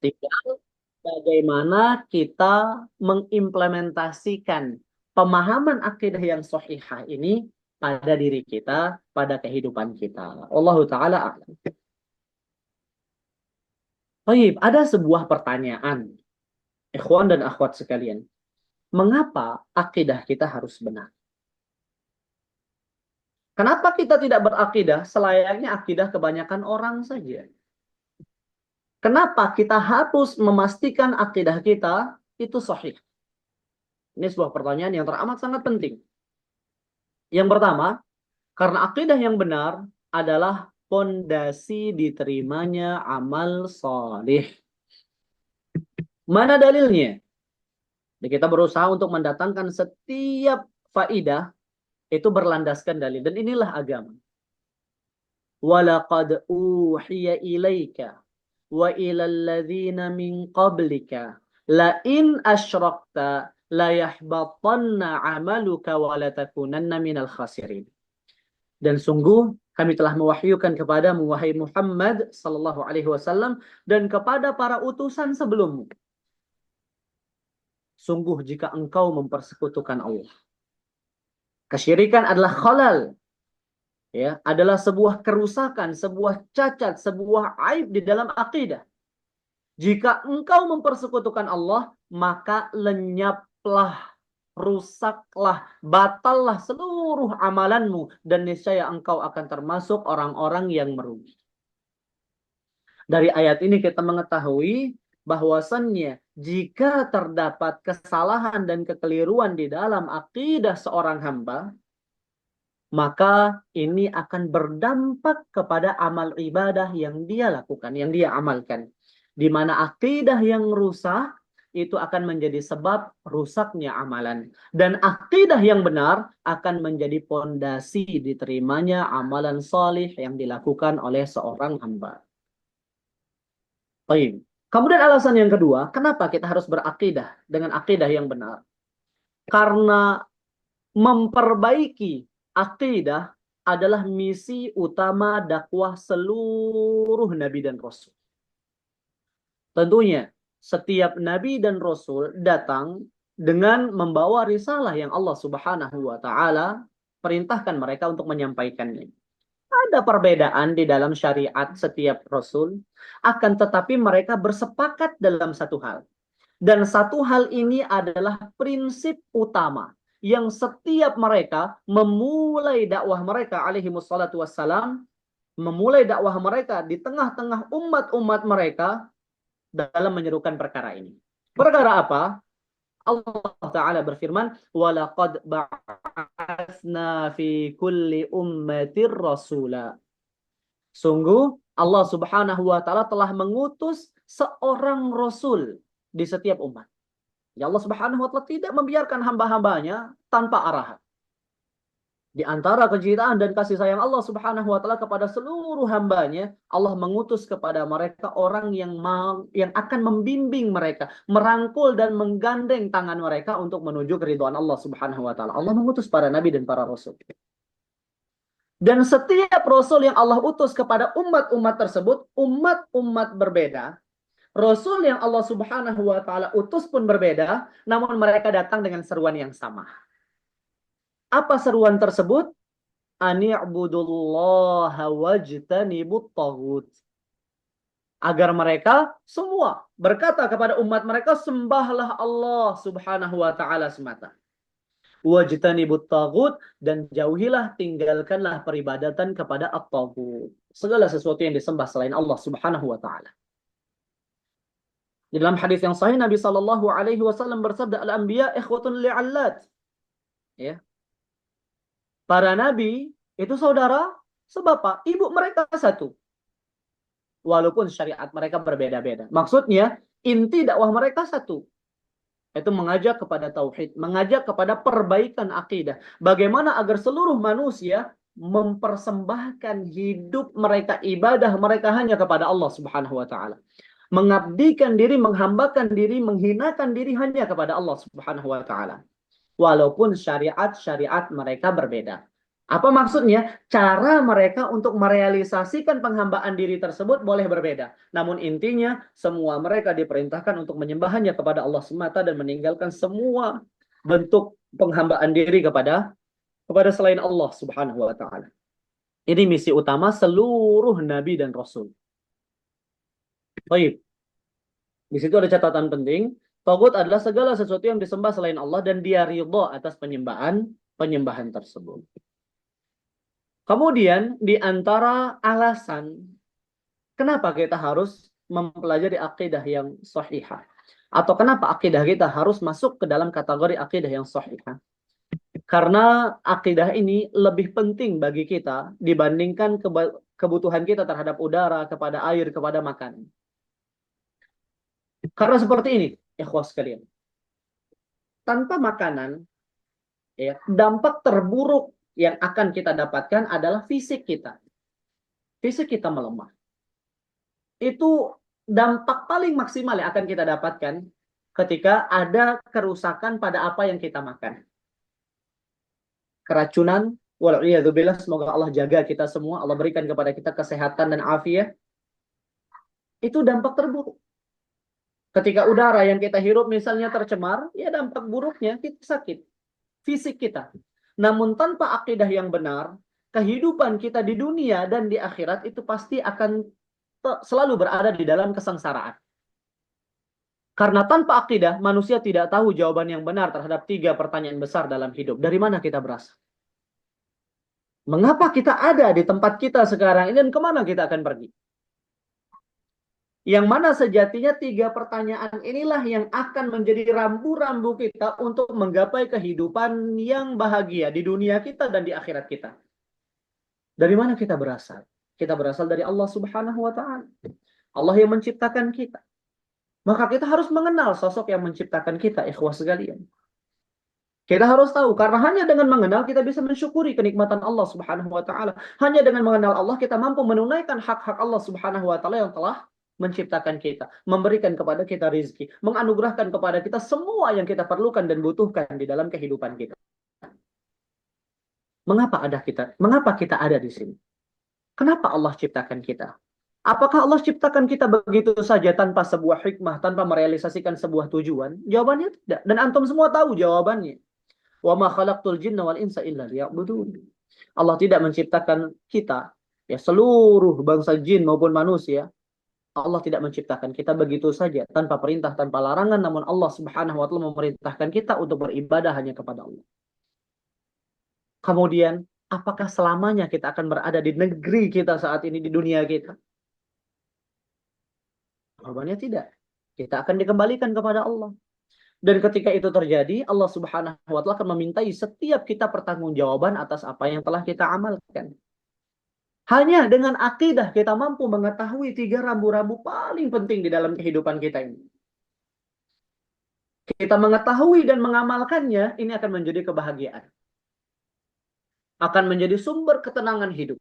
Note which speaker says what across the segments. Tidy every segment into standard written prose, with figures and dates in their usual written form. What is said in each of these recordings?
Speaker 1: Tinggal bagaimana kita mengimplementasikan pemahaman akidah yang sahihah ini pada diri kita, pada kehidupan kita. Allahu taala a'lam. Baik, ada sebuah pertanyaan, ikhwan dan akhwat sekalian. Mengapa akidah kita harus benar? Kenapa kita tidak berakidah selayaknya akidah kebanyakan orang saja? Kenapa kita harus memastikan akidah kita itu sahih? Ini sebuah pertanyaan yang teramat sangat penting. Yang pertama, karena akidah yang benar adalah pondasi diterimanya amal solih. Mana dalilnya? Kita berusaha untuk mendatangkan setiap faidah itu berlandaskan dalil. Dan inilah agama. وَلَقَدْ أُوحِيَ إِلَيْكَ وَإِلَى الَّذِينَ مِنْ قَبْلِكَ لَإِنْ أَشْرَكْتَ لَيَحْبَطَنَّ عَمَلُكَ وَلَتَكُونَنَّ مِنَ الْخَاسِرِينَ. Dan sungguh kami telah mewahyukan kepadamu wahai Muhammad sallallahu alaihi wasallam dan kepada para utusan sebelummu. Sungguh jika engkau mempersekutukan Allah. Kesyirikan adalah khalal, ya, adalah sebuah kerusakan, sebuah cacat, sebuah aib di dalam akidah. Jika engkau mempersekutukan Allah, maka lenyaplah, rusaklah, batallah seluruh amalanmu dan niscaya engkau akan termasuk orang-orang yang merugi. Dari ayat ini kita mengetahui bahwasannya jika terdapat kesalahan dan kekeliruan di dalam akidah seorang hamba, maka ini akan berdampak kepada amal ibadah yang dia lakukan, yang dia amalkan. Di mana akidah yang rusak itu akan menjadi sebab rusaknya amalan. Dan akidah yang benar akan menjadi pondasi diterimanya amalan salih yang dilakukan oleh seorang hamba. Baik. Kemudian alasan yang kedua, kenapa kita harus berakidah dengan akidah yang benar? Karena memperbaiki akidah adalah misi utama dakwah seluruh nabi dan rasul. Tentunya setiap nabi dan rasul datang dengan membawa risalah yang Allah Subhanahu wa taala perintahkan mereka untuk menyampaikannya. Ada perbedaan di dalam syariat setiap rasul, akan tetapi mereka bersepakat dalam satu hal. Dan satu hal ini adalah prinsip utama yang setiap mereka memulai dakwah mereka alaihi wassalatu wassalam, memulai dakwah mereka di tengah-tengah umat-umat mereka dalam menyerukan perkara ini. Perkara apa? Allah Ta'ala berfirman, وَلَقَدْ بَعَثْنَا فِي كُلِّ أُمَّةٍ رَسُولًا. Sungguh Allah Subhanahu wa taala telah mengutus seorang rasul di setiap umat. Ya, Allah Subhanahu wa taala tidak membiarkan hamba-hambanya tanpa arahan. Di antara kecintaan dan kasih sayang Allah Subhanahu wa taala kepada seluruh hambanya, Allah mengutus kepada mereka orang yang akan membimbing mereka, merangkul dan menggandeng tangan mereka untuk menuju keridhaan Allah Subhanahu wa taala. Allah mengutus para nabi dan para rasul. Dan setiap rasul yang Allah utus kepada umat-umat tersebut, umat-umat berbeda. Rasul yang Allah Subhanahu wa taala utus pun berbeda, namun mereka datang dengan seruan yang sama. Apa seruan tersebut? Ani'budullaha wajtanibut taghut. Agar mereka semua berkata kepada umat mereka, sembahlah Allah Subhanahu wa taala semata. Wajtanibut taghut, dan jauhilah, tinggalkanlah peribadatan kepada at-taghut. Segala sesuatu yang disembah selain Allah Subhanahu wa taala. Di dalam hadis yang sahih Nabi sallallahu alaihi wasallam bersabda, al-anbiya ikhwatun li'allat. Ya. Para nabi itu saudara sebapak, ibu mereka satu. Walaupun syariat mereka berbeda-beda. Maksudnya, inti dakwah mereka satu. Itu mengajak kepada tauhid, mengajak kepada perbaikan akidah. Bagaimana agar seluruh manusia mempersembahkan hidup mereka, ibadah mereka hanya kepada Allah Subhanahu wa taala. Mengabdikan diri, menghambakan diri, menghinakan diri hanya kepada Allah Subhanahu wa taala. Walaupun syariat-syariat mereka berbeda. Apa maksudnya? Cara mereka untuk merealisasikan penghambaan diri tersebut boleh berbeda. Namun intinya, semua mereka diperintahkan untuk menyembah kepada Allah semata dan meninggalkan semua bentuk penghambaan diri kepada selain Allah Subhanahu wa taala. Ini misi utama seluruh nabi dan rasul. Baik. Di situ ada catatan penting. Tagut adalah segala sesuatu yang disembah selain Allah dan dia ridha atas penyembahan tersebut. Kemudian di antara alasan kenapa kita harus mempelajari akidah yang sahihah atau kenapa akidah kita harus masuk ke dalam kategori akidah yang sahihah? Karena akidah ini lebih penting bagi kita dibandingkan kebutuhan kita terhadap udara, kepada air, kepada makanan. Karena seperti ini, ikhwah sekalian. Tanpa makanan, ya, dampak terburuk yang akan kita dapatkan adalah fisik kita. Fisik kita melemah. Itu dampak paling maksimal yang akan kita dapatkan ketika ada kerusakan pada apa yang kita makan. Keracunan, wal'iyadzubillah, semoga Allah jaga kita semua, Allah berikan kepada kita kesehatan dan afiat. Itu dampak terburuk. Ketika udara yang kita hirup misalnya tercemar, ya dampak buruknya kita sakit. Fisik kita. Namun tanpa akidah yang benar, kehidupan kita di dunia dan di akhirat itu pasti akan selalu berada di dalam kesengsaraan. Karena tanpa akidah, manusia tidak tahu jawaban yang benar terhadap 3 pertanyaan besar dalam hidup. Dari mana kita berasal? Mengapa kita ada di tempat kita sekarang ini dan kemana kita akan pergi? Yang mana sejatinya 3 pertanyaan inilah yang akan menjadi rambu-rambu kita untuk menggapai kehidupan yang bahagia di dunia kita dan di akhirat kita. Dari mana kita berasal? Kita berasal dari Allah Subhanahu wa taala. Allah yang menciptakan kita. Maka kita harus mengenal sosok yang menciptakan kita, ikhwah sekalian. Kita harus tahu, karena hanya dengan mengenal kita bisa mensyukuri kenikmatan Allah Subhanahu wa taala. Hanya dengan mengenal Allah kita mampu menunaikan hak-hak Allah Subhanahu wa taala yang telah menciptakan kita, memberikan kepada kita rizki, menganugerahkan kepada kita semua yang kita perlukan dan butuhkan di dalam kehidupan kita. Mengapa kita ada di sini? Kenapa Allah ciptakan kita? Apakah Allah ciptakan kita begitu saja tanpa sebuah hikmah, tanpa merealisasikan sebuah tujuan? Jawabannya tidak. Dan antum semua tahu jawabannya. Wa ma khalaqtul jinna wal insa illa liya'budun. Allah tidak menciptakan kita, ya, seluruh bangsa jin maupun manusia. Allah tidak menciptakan kita begitu saja tanpa perintah, tanpa larangan, namun Allah Subhanahu wa taala memerintahkan kita untuk beribadah hanya kepada Allah. Kemudian, apakah selamanya kita akan berada di negeri kita saat ini, di dunia kita? Jawabannya tidak. Kita akan dikembalikan kepada Allah. Dan ketika itu terjadi, Allah Subhanahu wa taala akan memintai setiap kita pertanggungjawaban atas apa yang telah kita amalkan. Hanya dengan akidah kita mampu mengetahui 3 rambu-rambu paling penting di dalam kehidupan kita ini. Kita mengetahui dan mengamalkannya, ini akan menjadi kebahagiaan. Akan menjadi sumber ketenangan hidup.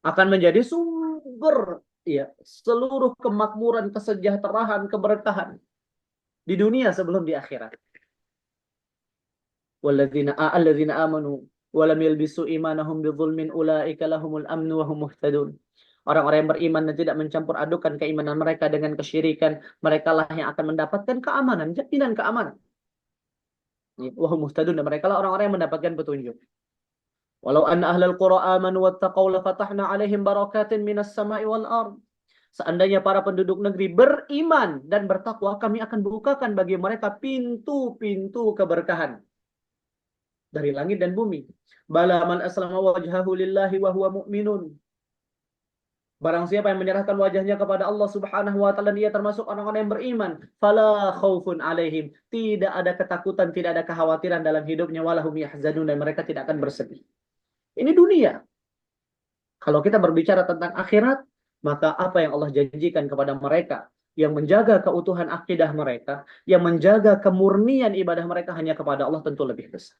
Speaker 1: Akan menjadi sumber, ya, seluruh kemakmuran, kesejahteraan, keberkahan di dunia sebelum di akhirat. Alladzina amanu wa lam yalbisu imanahum bidzulmin ulaika lahumul amnu wa hum muhtadun. Orang-orang yang beriman dan tidak mencampur adukan keimanan mereka dengan kesyirikan, mereka lah yang akan mendapatkan keamanan, jaminan keamanan. Wa hum muhtadun, dan mereka lah orang-orang yang mendapatkan petunjuk. Walau anna ahlal qura amanu wattaqau la fatahna 'alaihim barakatin minas sama'i wal ard. Seandainya para penduduk negeri beriman dan bertakwa, kami akan bukakan bagi mereka pintu-pintu keberkahan dari langit dan bumi. Bala man aslama wajhahu lillahi wa huwa mu'minun. Barang siapa yang menyerahkan wajahnya kepada Allah Subhanahu wa taala, dia termasuk orang-orang yang beriman. Fala khaufun 'alaihim. Tidak ada ketakutan, tidak ada kekhawatiran dalam hidupnya, walahum yahzanun, dan mereka tidak akan bersedih. Ini dunia. Kalau kita berbicara tentang akhirat, maka apa yang Allah janjikan kepada mereka, yang menjaga keutuhan akidah mereka, yang menjaga kemurnian ibadah mereka hanya kepada Allah, tentu lebih besar.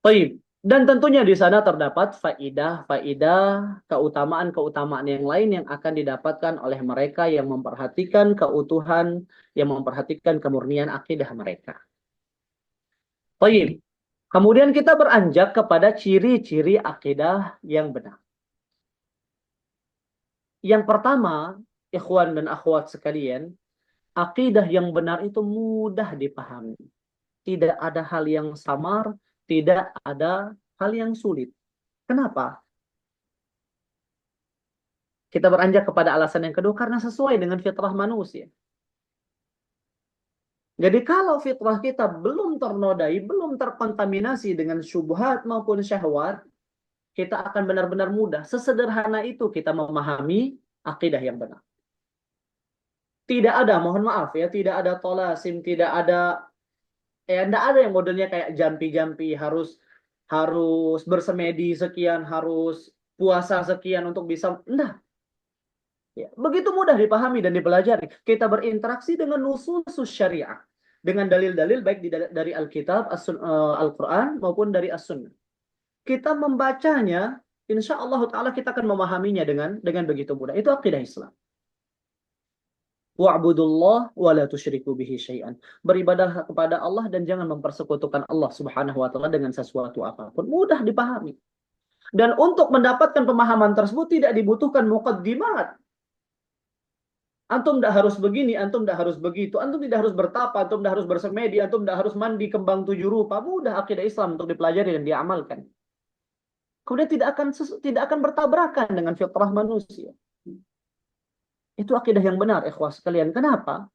Speaker 1: Baik. Dan tentunya di sana terdapat faidah-faidah, keutamaan-keutamaan yang lain yang akan didapatkan oleh mereka yang memperhatikan keutuhan, yang memperhatikan kemurnian akidah mereka. Baik. Kemudian kita beranjak kepada ciri-ciri akidah yang benar. Yang pertama, ikhwan dan akhwat sekalian, akidah yang benar itu mudah dipahami. Tidak ada hal yang samar, tidak ada hal yang sulit. Kenapa? Kita beranjak kepada alasan yang kedua, karena sesuai dengan fitrah manusia. Jadi kalau fitrah kita belum ternodai, belum terkontaminasi dengan syubhat maupun syahwat, kita akan benar-benar mudah. Sesederhana itu kita memahami akidah yang benar. Tidak ada, mohon maaf ya, tidak ada tolasim, tidak ada, tidak ada yang modelnya kayak jampi-jampi, harus harus bersemedi sekian, harus puasa sekian untuk bisa, enggak. Ya, begitu mudah dipahami dan dipelajari. Kita berinteraksi dengan nusus syariah, dengan dalil-dalil baik dari Alkitab, Al-Quran maupun dari As-Sunnah. Kita membacanya, insya Allah Taala kita akan memahaminya dengan begitu mudah. Itu akidah Islam. Wa'budullah wa la tusyriku bihi syai'an. Beribadah kepada Allah dan jangan mempersekutukan Allah Subhanahu wa taala dengan sesuatu apapun. Mudah dipahami. Dan untuk mendapatkan pemahaman tersebut tidak dibutuhkan muqaddimat. Antum tidak harus begini, antum tidak harus begitu, antum tidak harus bertapa, antum tidak harus bersemedi, antum tidak harus mandi kembang 7 rupa. Mudah akidah Islam untuk dipelajari dan diamalkan. Kemudian tidak akan bertabrakan dengan fitrah manusia. Itu akidah yang benar, ikhwah sekalian. Kenapa?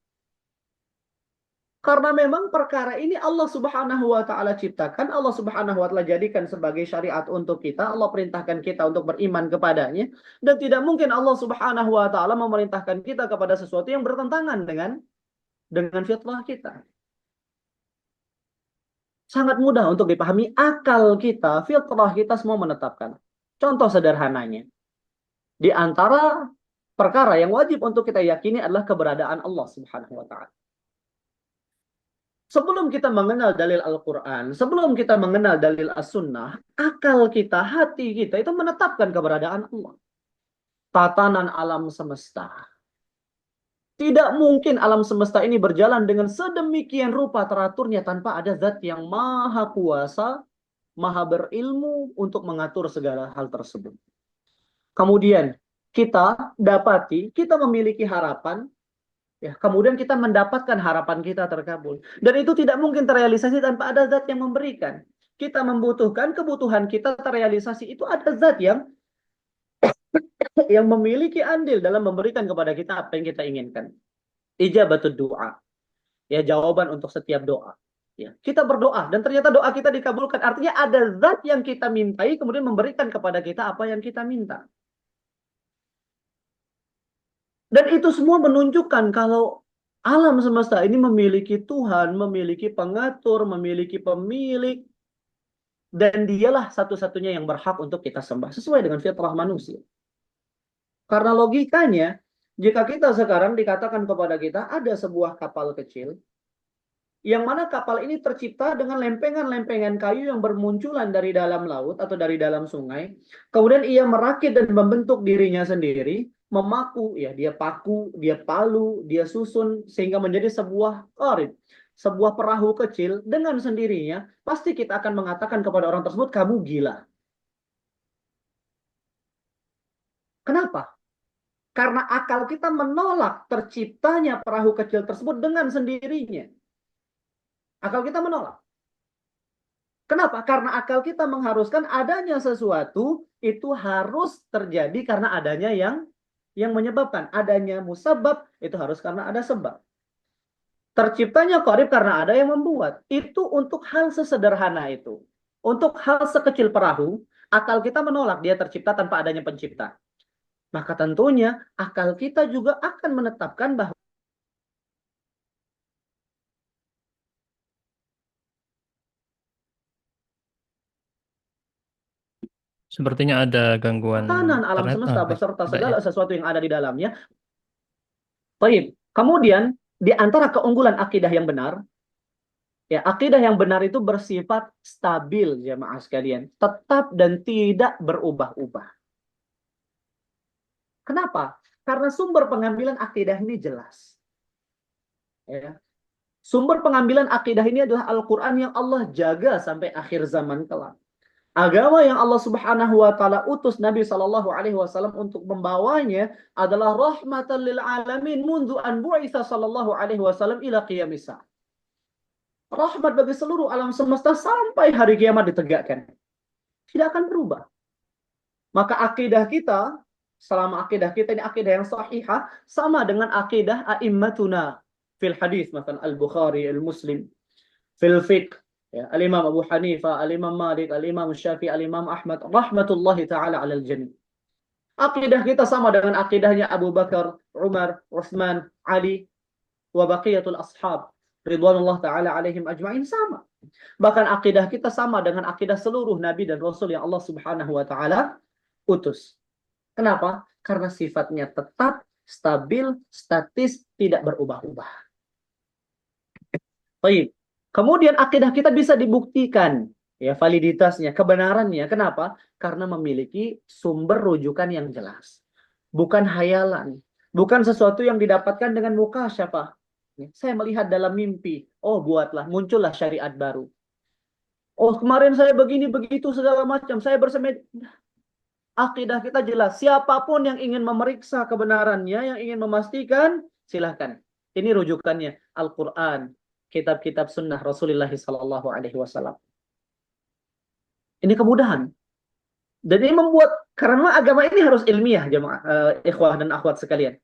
Speaker 1: Karena memang perkara ini Allah Subhanahu wa taala ciptakan, Allah Subhanahu wa taala jadikan sebagai syariat untuk kita, Allah perintahkan kita untuk beriman kepadanya, dan tidak mungkin Allah Subhanahu wa taala memerintahkan kita kepada sesuatu yang bertentangan dengan fitrah kita. Sangat mudah untuk dipahami, akal kita, fitrah kita semua menetapkan. Contoh sederhananya, di antara perkara yang wajib untuk kita yakini adalah keberadaan Allah Subhanahu wa taala. Sebelum kita mengenal dalil Al-Quran, sebelum kita mengenal dalil As-Sunnah, akal kita, hati kita itu menetapkan keberadaan Allah. Tatanan alam semesta. Tidak mungkin alam semesta ini berjalan dengan sedemikian rupa teraturnya tanpa ada zat yang maha kuasa, maha berilmu untuk mengatur segala hal tersebut. Kemudian kita dapati, kita memiliki harapan, ya, kemudian kita mendapatkan harapan kita terkabul. Dan itu tidak mungkin terrealisasi tanpa ada zat yang memberikan. Kita membutuhkan, kebutuhan kita terrealisasi. Itu ada zat yang memiliki andil dalam memberikan kepada kita apa yang kita inginkan. Ijabatud doa. Ya, jawaban untuk setiap doa. Ya, kita berdoa dan ternyata doa kita dikabulkan. Artinya ada zat yang kita mintai kemudian memberikan kepada kita apa yang kita minta. Dan itu semua menunjukkan kalau alam semesta ini memiliki Tuhan, memiliki pengatur, memiliki pemilik, dan dialah satu-satunya yang berhak untuk kita sembah, sesuai dengan fitrah manusia. Karena logikanya, jika kita sekarang dikatakan kepada kita ada sebuah kapal kecil, yang mana kapal ini tercipta dengan lempengan-lempengan kayu yang bermunculan dari dalam laut atau dari dalam sungai. Kemudian ia merakit dan membentuk dirinya sendiri, memaku, ya dia paku, dia palu, dia susun sehingga menjadi sebuah qarib, sebuah perahu kecil dengan sendirinya. Pasti kita akan mengatakan kepada orang tersebut, kamu gila. Kenapa? Karena akal kita menolak terciptanya perahu kecil tersebut dengan sendirinya. Akal kita menolak. Kenapa? Karena akal kita mengharuskan adanya sesuatu itu harus terjadi karena adanya yang menyebabkan. Adanya musabab itu harus karena ada sebab. Terciptanya qarib karena ada yang membuat. Itu untuk hal sesederhana itu. Untuk hal sekecil perahu, akal kita menolak dia tercipta tanpa adanya pencipta. Maka tentunya akal kita juga akan menetapkan bahwa
Speaker 2: Sepertinya ada gangguan
Speaker 1: tatanan alam
Speaker 2: internet.
Speaker 1: semesta
Speaker 2: Baik,
Speaker 1: beserta
Speaker 2: baik ya.
Speaker 1: segala sesuatu yang ada di dalamnya. Baik. Kemudian di antara keunggulan akidah yang benar, ya akidah yang benar itu bersifat stabil, jemaah sekalian, tetap dan tidak berubah-ubah. Kenapa? Karena sumber pengambilan akidah ini jelas. Ya. Sumber pengambilan akidah ini adalah Al-Quran yang Allah jaga sampai akhir zaman kelak. Agama yang Allah Subhanahu wa taala utus Nabi Shallallahu alaihi wasallam untuk membawanya adalah rahmatan lil alamin mundu an bu'itsa sallallahu alaihi wasallam ila qiyamis saah. Rahmat bagi seluruh alam semesta sampai hari kiamat ditegakkan. Tidak akan berubah. Maka akidah kita, selama akidah kita ini akidah yang sahihah, sama dengan akidah a'immatuna fil hadis, misalkan Al-Bukhari, Al-Muslim, fil fiqh, ya, Al-Imam Abu Hanifah, Al-Imam Malik, Al-Imam Syafi'i, Al-Imam Ahmad, rahmatullahi ta'ala alal jami'. Akidah kita sama dengan akidahnya Abu Bakar, Umar, Utsman, Ali, wa baqiyatul ashab, ridwanullah ta'ala alaihim ajma'in, sama. Bahkan akidah kita sama dengan akidah seluruh nabi dan rasul yang Allah Subhanahu wa taala utus. Kenapa? Karena sifatnya tetap, stabil, statis, tidak berubah-ubah. Baik. Kemudian akidah kita bisa dibuktikan, ya, validitasnya, kebenarannya. Kenapa? Karena memiliki sumber rujukan yang jelas. Bukan hayalan, bukan sesuatu yang didapatkan dengan mukasyafah. Saya melihat dalam mimpi, oh buatlah, muncullah syariat baru. Oh kemarin saya begini begitu segala macam, saya bersemedi. Akidah kita jelas. Siapapun yang ingin memeriksa kebenarannya, yang ingin memastikan, silahkan. Ini rujukannya Al-Quran, kitab-kitab sunnah Rasulullah Sallallahu Alaihi Wasallam. Ini kemudahan. Dan ini membuat, karena agama ini harus ilmiah, jemaah, ikhwah dan akhwat sekalian.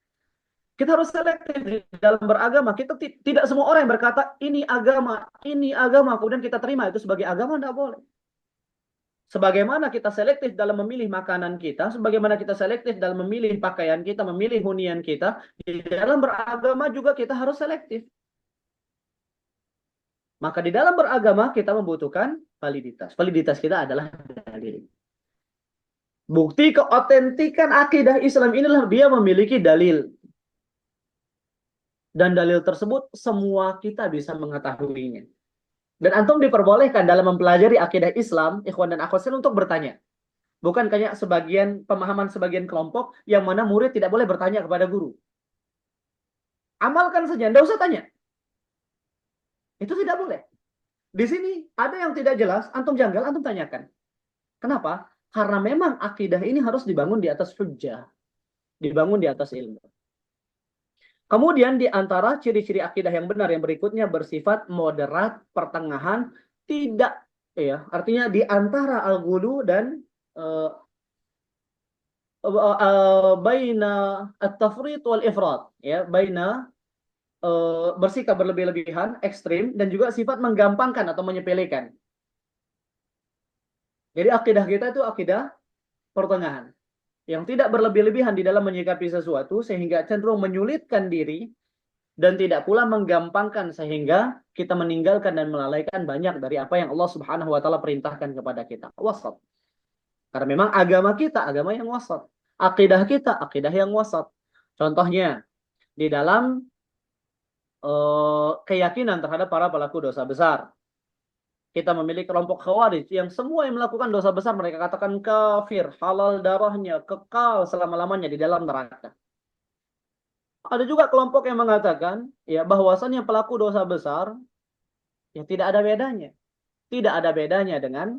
Speaker 1: Kita harus selektif di dalam beragama. Kita tidak semua orang yang berkata, ini agama, kemudian kita terima itu sebagai agama, tidak boleh. Sebagaimana kita selektif dalam memilih makanan kita, sebagaimana kita selektif dalam memilih pakaian kita, memilih hunian kita, di dalam beragama juga kita harus selektif. Maka di dalam beragama kita membutuhkan validitas. Validitas kita adalah dalil. Bukti keotentikan akidah Islam inilah dia memiliki dalil. Dan dalil tersebut semua kita bisa mengetahuinya. Dan antum diperbolehkan dalam mempelajari akidah Islam, ikhwan dan akhwat sekalian, untuk bertanya. Bukan kayak sebagian pemahaman sebagian kelompok yang mana murid tidak boleh bertanya kepada guru. Amalkan saja, tidak usah tanya. Itu tidak boleh. Di sini ada yang tidak jelas, antum janggal, antum tanyakan. Kenapa? Karena memang akidah ini harus dibangun di atas hujjah. Dibangun di atas ilmu. Kemudian di antara ciri-ciri akidah yang benar yang berikutnya bersifat moderat, pertengahan, tidak, ya, artinya di antara al-ghulu dan baina at-tafrit wal ifrat, ya, baina bersikap berlebih-lebihan, ekstrim, dan juga sifat menggampangkan atau menyepelekan. Jadi akidah kita itu akidah pertengahan, yang tidak berlebih-lebihan di dalam menyikapi sesuatu sehingga cenderung menyulitkan diri, dan tidak pula menggampangkan sehingga kita meninggalkan dan melalaikan banyak dari apa yang Allah Subhanahu wa taala perintahkan kepada kita. Wasat. Karena memang agama kita agama yang wasat. Akidah kita akidah yang wasat. Contohnya di dalam keyakinan terhadap para pelaku dosa besar. Kita memiliki kelompok khawarij yang semua yang melakukan dosa besar mereka katakan kafir, halal darahnya, kekal selama-lamanya di dalam neraka. Ada juga kelompok yang mengatakan ya bahwasannya pelaku dosa besar ya tidak ada bedanya. Tidak ada bedanya dengan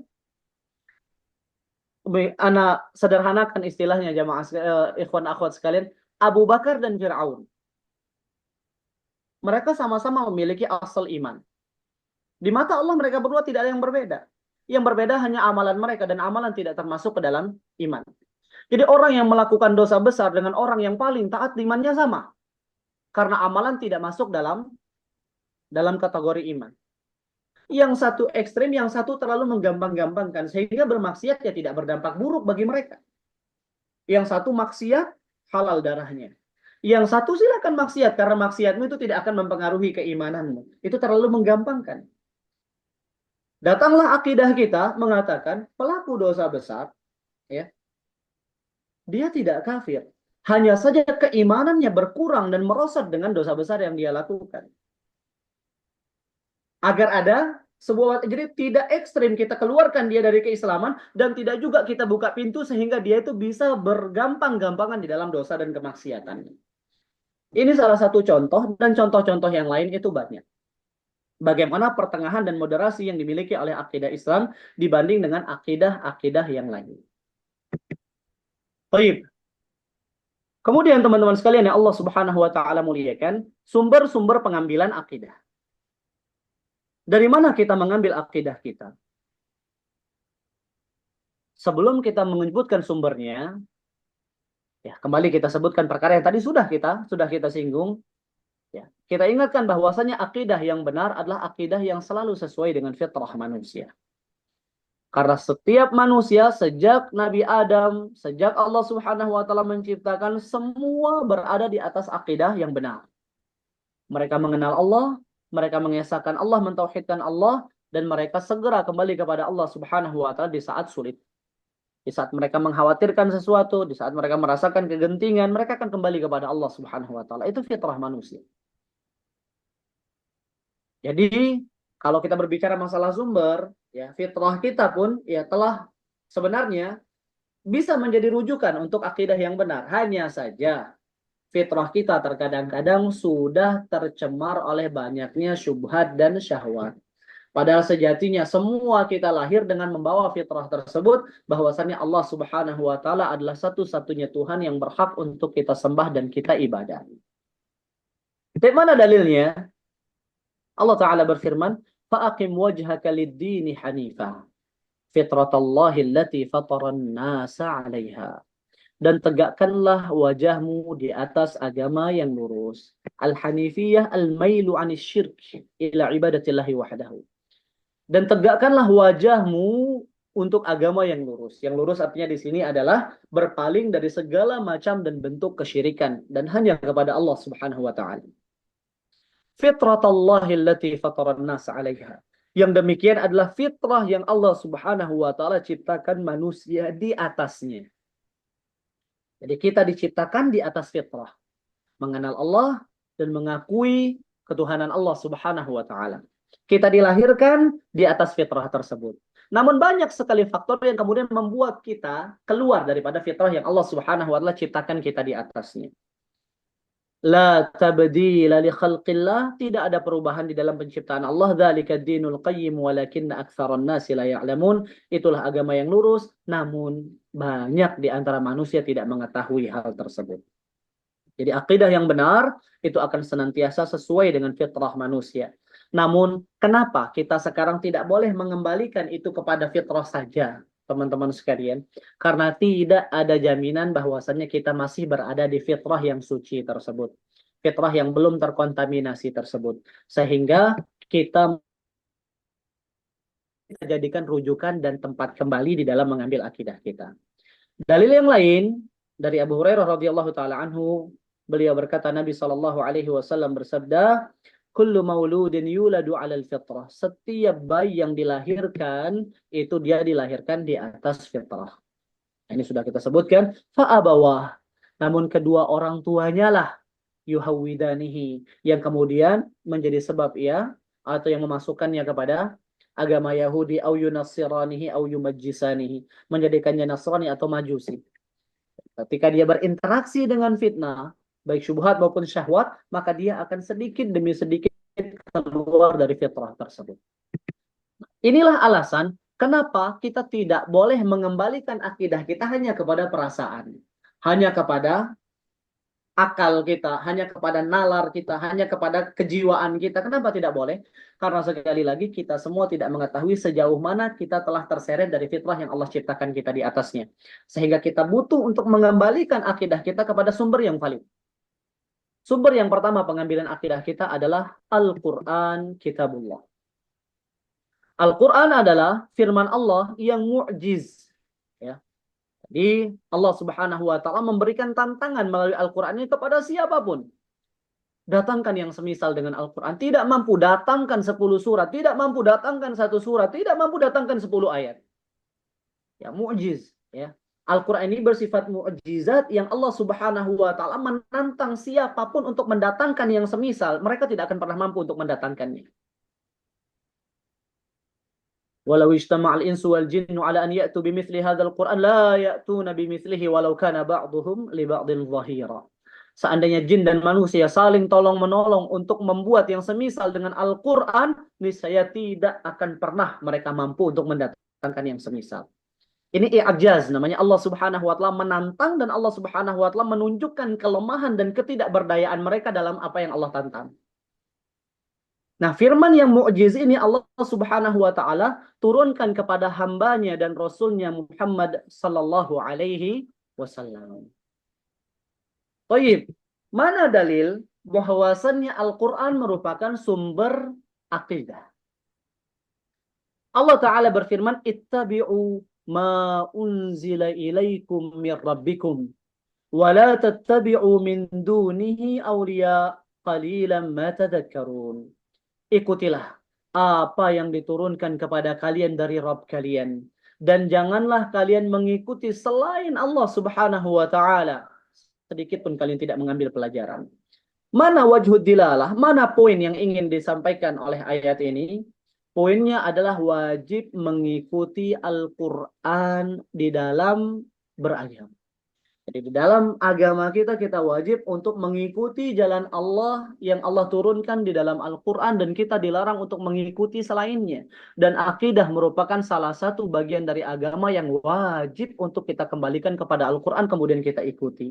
Speaker 1: anak sederhanakan istilahnya jamaah ikhwan akhwat sekalian, Abu Bakar dan Fir'aun. Mereka sama-sama memiliki asal iman. Di mata Allah mereka berdua tidak ada yang berbeda. Yang berbeda hanya amalan mereka dan amalan tidak termasuk ke dalam iman. Jadi orang yang melakukan dosa besar dengan orang yang paling taat imannya sama. Karena amalan tidak masuk dalam kategori iman. Yang satu ekstrim, yang satu terlalu menggampang-gampangkan sehingga bermaksiat ya tidak berdampak buruk bagi mereka. Yang satu maksiat halal darahnya. Yang satu silakan maksiat karena maksiatmu itu tidak akan mempengaruhi keimananmu. Itu terlalu menggampangkan. Datanglah akidah kita mengatakan pelaku dosa besar, ya, dia tidak kafir. Hanya saja keimanannya berkurang dan merosot dengan dosa besar yang dia lakukan. Agar ada sebuah, jadi tidak ekstrim kita keluarkan dia dari keislaman dan tidak juga kita buka pintu sehingga dia itu bisa bergampang-gampangan di dalam dosa dan kemaksiatan. Ini salah satu contoh dan contoh-contoh yang lain itu banyak. Bagaimana pertengahan dan moderasi yang dimiliki oleh akidah Islam dibanding dengan akidah-akidah yang lain. Baik. Kemudian teman-teman sekalian yang Allah Subhanahu wa taala muliakan, sumber-sumber pengambilan akidah. Dari mana kita mengambil akidah kita? Sebelum kita menyebutkan sumbernya, ya, kembali kita sebutkan perkara yang tadi sudah kita singgung. Ya, kita ingatkan bahwasanya akidah yang benar adalah akidah yang selalu sesuai dengan fitrah manusia. Karena setiap manusia sejak Nabi Adam, sejak Allah Subhanahu wa taala menciptakan, semua berada di atas akidah yang benar. Mereka mengenal Allah, mereka mengesahkan Allah, mentauhidkan Allah, dan mereka segera kembali kepada Allah Subhanahu wa taala di saat sulit. Di saat mereka mengkhawatirkan sesuatu, di saat mereka merasakan kegentingan, mereka akan kembali kepada Allah Subhanahu wa taala. Itu fitrah manusia. Jadi, kalau kita berbicara masalah sumber, ya fitrah kita pun ya telah sebenarnya bisa menjadi rujukan untuk akidah yang benar. Hanya saja fitrah kita terkadang-kadang sudah tercemar oleh banyaknya syubhat dan syahwat. Padahal sejatinya semua kita lahir dengan membawa fitrah tersebut, bahwasannya Allah Subhanahu wa taala adalah satu-satunya Tuhan yang berhak untuk kita sembah dan kita ibadahi. Dari mana dalilnya? Allah Ta'ala berfirman, فَأَقِمْ وَجْهَكَ لِلدِّينِ حَنِيفًا فِطْرَةَ اللَّهِ الَّتِي فَطَرَ النَّاسَ عَلَيْهَا. Dan tegakkanlah wajahmu di atas agama yang lurus. Al-Hanifiyah al-mailu anis syirk ila ibadatillahi wahdahu. Dan tegakkanlah wajahmu untuk agama yang lurus. Yang lurus artinya di sini adalah berpaling dari segala macam dan bentuk kesyirikan dan hanya kepada Allah Subhanahu wa taala. Fitratallahi allati fataran nas 'alaiha. Yang demikian adalah fitrah yang Allah Subhanahu wa taala ciptakan manusia di atasnya. Jadi kita diciptakan di atas fitrah, mengenal Allah dan mengakui ketuhanan Allah Subhanahu wa taala. Kita dilahirkan di atas fitrah tersebut. Namun banyak sekali faktor yang kemudian membuat kita keluar daripada fitrah yang Allah Subhanahu wa taala ciptakan kita di atasnya. La tabdila li khalqillah, tidak ada perubahan di dalam penciptaan Allah. Dzalika dinul qayyim walakinna aktsaran nasi la ya'lamun. Itulah agama yang lurus, namun banyak di antara manusia tidak mengetahui hal tersebut. Jadi akidah yang benar itu akan senantiasa sesuai dengan fitrah manusia. Namun kenapa kita sekarang tidak boleh mengembalikan itu kepada fitrah saja, teman-teman sekalian? Karena tidak ada jaminan bahwasannya kita masih berada di fitrah yang suci tersebut. Fitrah yang belum terkontaminasi tersebut. Sehingga kita jadikan rujukan dan tempat kembali di dalam mengambil akidah kita. Dalil yang lain dari Abu Hurairah radhiyallahu taala anhu, beliau berkata, Nabi sallallahu alaihi wasallam bersabda, kullu mauludin yuladu 'alal fitrah. Setiap bayi yang dilahirkan itu dia dilahirkan di atas fitrah. Ini sudah kita sebutkan, fa abawah. Namun kedua orang tuanya lah yuhawwidanihi, yang kemudian menjadi sebab ia atau yang memasukkannya kepada agama Yahudi, au yunassiranihi au yumajjisanihi, menjadikannya Nasrani atau Majusi. Ketika dia berinteraksi dengan fitnah, baik syubhat maupun syahwat, maka dia akan sedikit demi sedikit keluar dari fitrah tersebut. Inilah alasan kenapa kita tidak boleh mengembalikan akidah kita hanya kepada perasaan, hanya kepada akal kita, hanya kepada nalar kita, hanya kepada kejiwaan kita. Kenapa tidak boleh? Karena sekali lagi kita semua tidak mengetahui sejauh mana kita telah terseret dari fitrah yang Allah ciptakan kita di atasnya. Sehingga kita butuh untuk mengembalikan akidah kita kepada sumber yang valid. Sumber yang pertama pengambilan akidah kita adalah Al-Quran, Kitabullah. Al-Quran adalah firman Allah yang mu'jiz. Ya. Jadi Allah Subhanahu wa taala memberikan tantangan melalui Al-Qur'an ini kepada siapapun. Datangkan yang semisal dengan Al-Qur'an. Tidak mampu datangkan 10 surat, tidak mampu datangkan 1 surat, tidak mampu datangkan 10 ayat. Ya, mu'jiz, ya. Al-Qur'an ini bersifat mu'jizat yang Allah Subhanahu wa taala menantang siapapun untuk mendatangkan yang semisal. Mereka tidak akan pernah mampu untuk mendatangkannya. Walau ijtama'al insu wal jinnu ala an ya'tu bimithli hadzal Qur'an la ya'tuna bimithlihi walau kana ba'dhuhum li ba'dhin dhahira. Seandainya jin dan manusia saling tolong-menolong untuk membuat yang semisal dengan Al-Quran, niscaya tidak akan pernah mereka mampu untuk mendatangkan yang semisal. Ini i'jaz, namanya Allah Subhanahu wa taala menantang dan Allah Subhanahu wa taala menunjukkan kelemahan dan ketidakberdayaan mereka dalam apa yang Allah tantang. Nah, firman yang mu'jiz ini Allah Subhanahu wa taala turunkan kepada hambanya dan rasulnya Muhammad sallallahu alaihi wasallam. Baik, mana dalil bahwasannya Al-Qur'an merupakan sumber akidah? Allah taala berfirman, "Ittabi'u ma unzila ilaikum min rabbikum wa la tattabi'u min dunihi awliya qalilan ma tadhakkarun." Ikutilah apa yang diturunkan kepada kalian dari Rabb kalian. Dan janganlah kalian mengikuti selain Allah Subhanahu wa ta'ala. Sedikit pun kalian tidak mengambil pelajaran. Mana wajhud dilalah? Mana poin yang ingin disampaikan oleh ayat ini? Poinnya adalah wajib mengikuti Al-Quran di dalam beragama. Jadi di dalam agama kita, kita wajib untuk mengikuti jalan Allah yang Allah turunkan di dalam Al-Quran dan kita dilarang untuk mengikuti selainnya. Dan akidah merupakan salah satu bagian dari agama yang wajib untuk kita kembalikan kepada Al-Quran kemudian kita ikuti.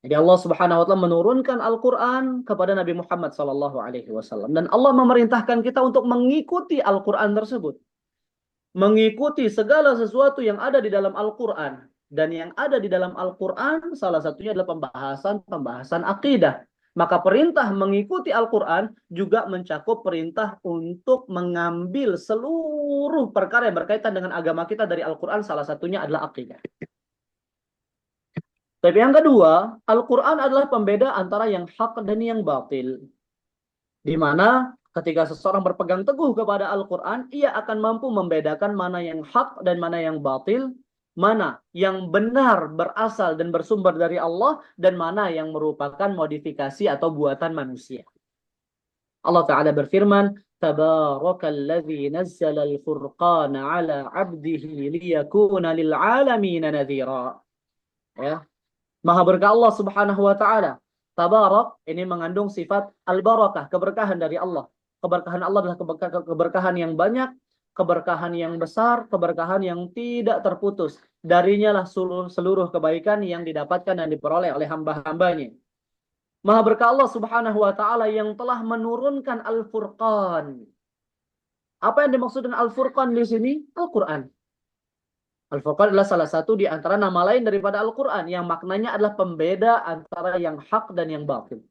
Speaker 1: Jadi Allah Subhanahu wa taala menurunkan Al-Quran kepada Nabi Muhammad SAW. Dan Allah memerintahkan kita untuk mengikuti Al-Quran tersebut. Mengikuti segala sesuatu yang ada di dalam Al-Quran. Dan yang ada di dalam Al-Quran salah satunya adalah pembahasan akidah. Maka perintah mengikuti Al-Quran juga mencakup perintah untuk mengambil seluruh perkara yang berkaitan dengan agama kita dari Al-Quran, salah satunya adalah akidah. Tapi yang kedua, Al-Quran adalah pembeda antara yang hak dan yang batil. Di mana ketika seseorang berpegang teguh kepada Al-Quran, ia akan mampu membedakan mana yang hak dan mana yang batil, mana yang benar berasal dan bersumber dari Allah, dan mana yang merupakan modifikasi atau buatan manusia. Allah Ta'ala berfirman, Tabarakalladzi nazzala al-furqana ala abdihi liyakuna lil'alamina nadhira. Ya. Maha berkah Allah Subhanahu wa taala. Tabarak ini mengandung sifat al-barakah, keberkahan dari Allah. Keberkahan Allah adalah keberkahan yang banyak, keberkahan yang besar, keberkahan yang tidak terputus. Darinya lah seluruh kebaikan yang didapatkan dan diperoleh oleh hamba-hambanya. Maha berkah Allah Subhanahu wa taala yang telah menurunkan Al-Furqan. Apa yang dimaksud dengan Al-Furqan di sini? Al-Qur'an. Al-Furqan adalah salah satu di antara nama lain daripada Al-Quran yang maknanya adalah pembeda antara yang hak dan yang batil.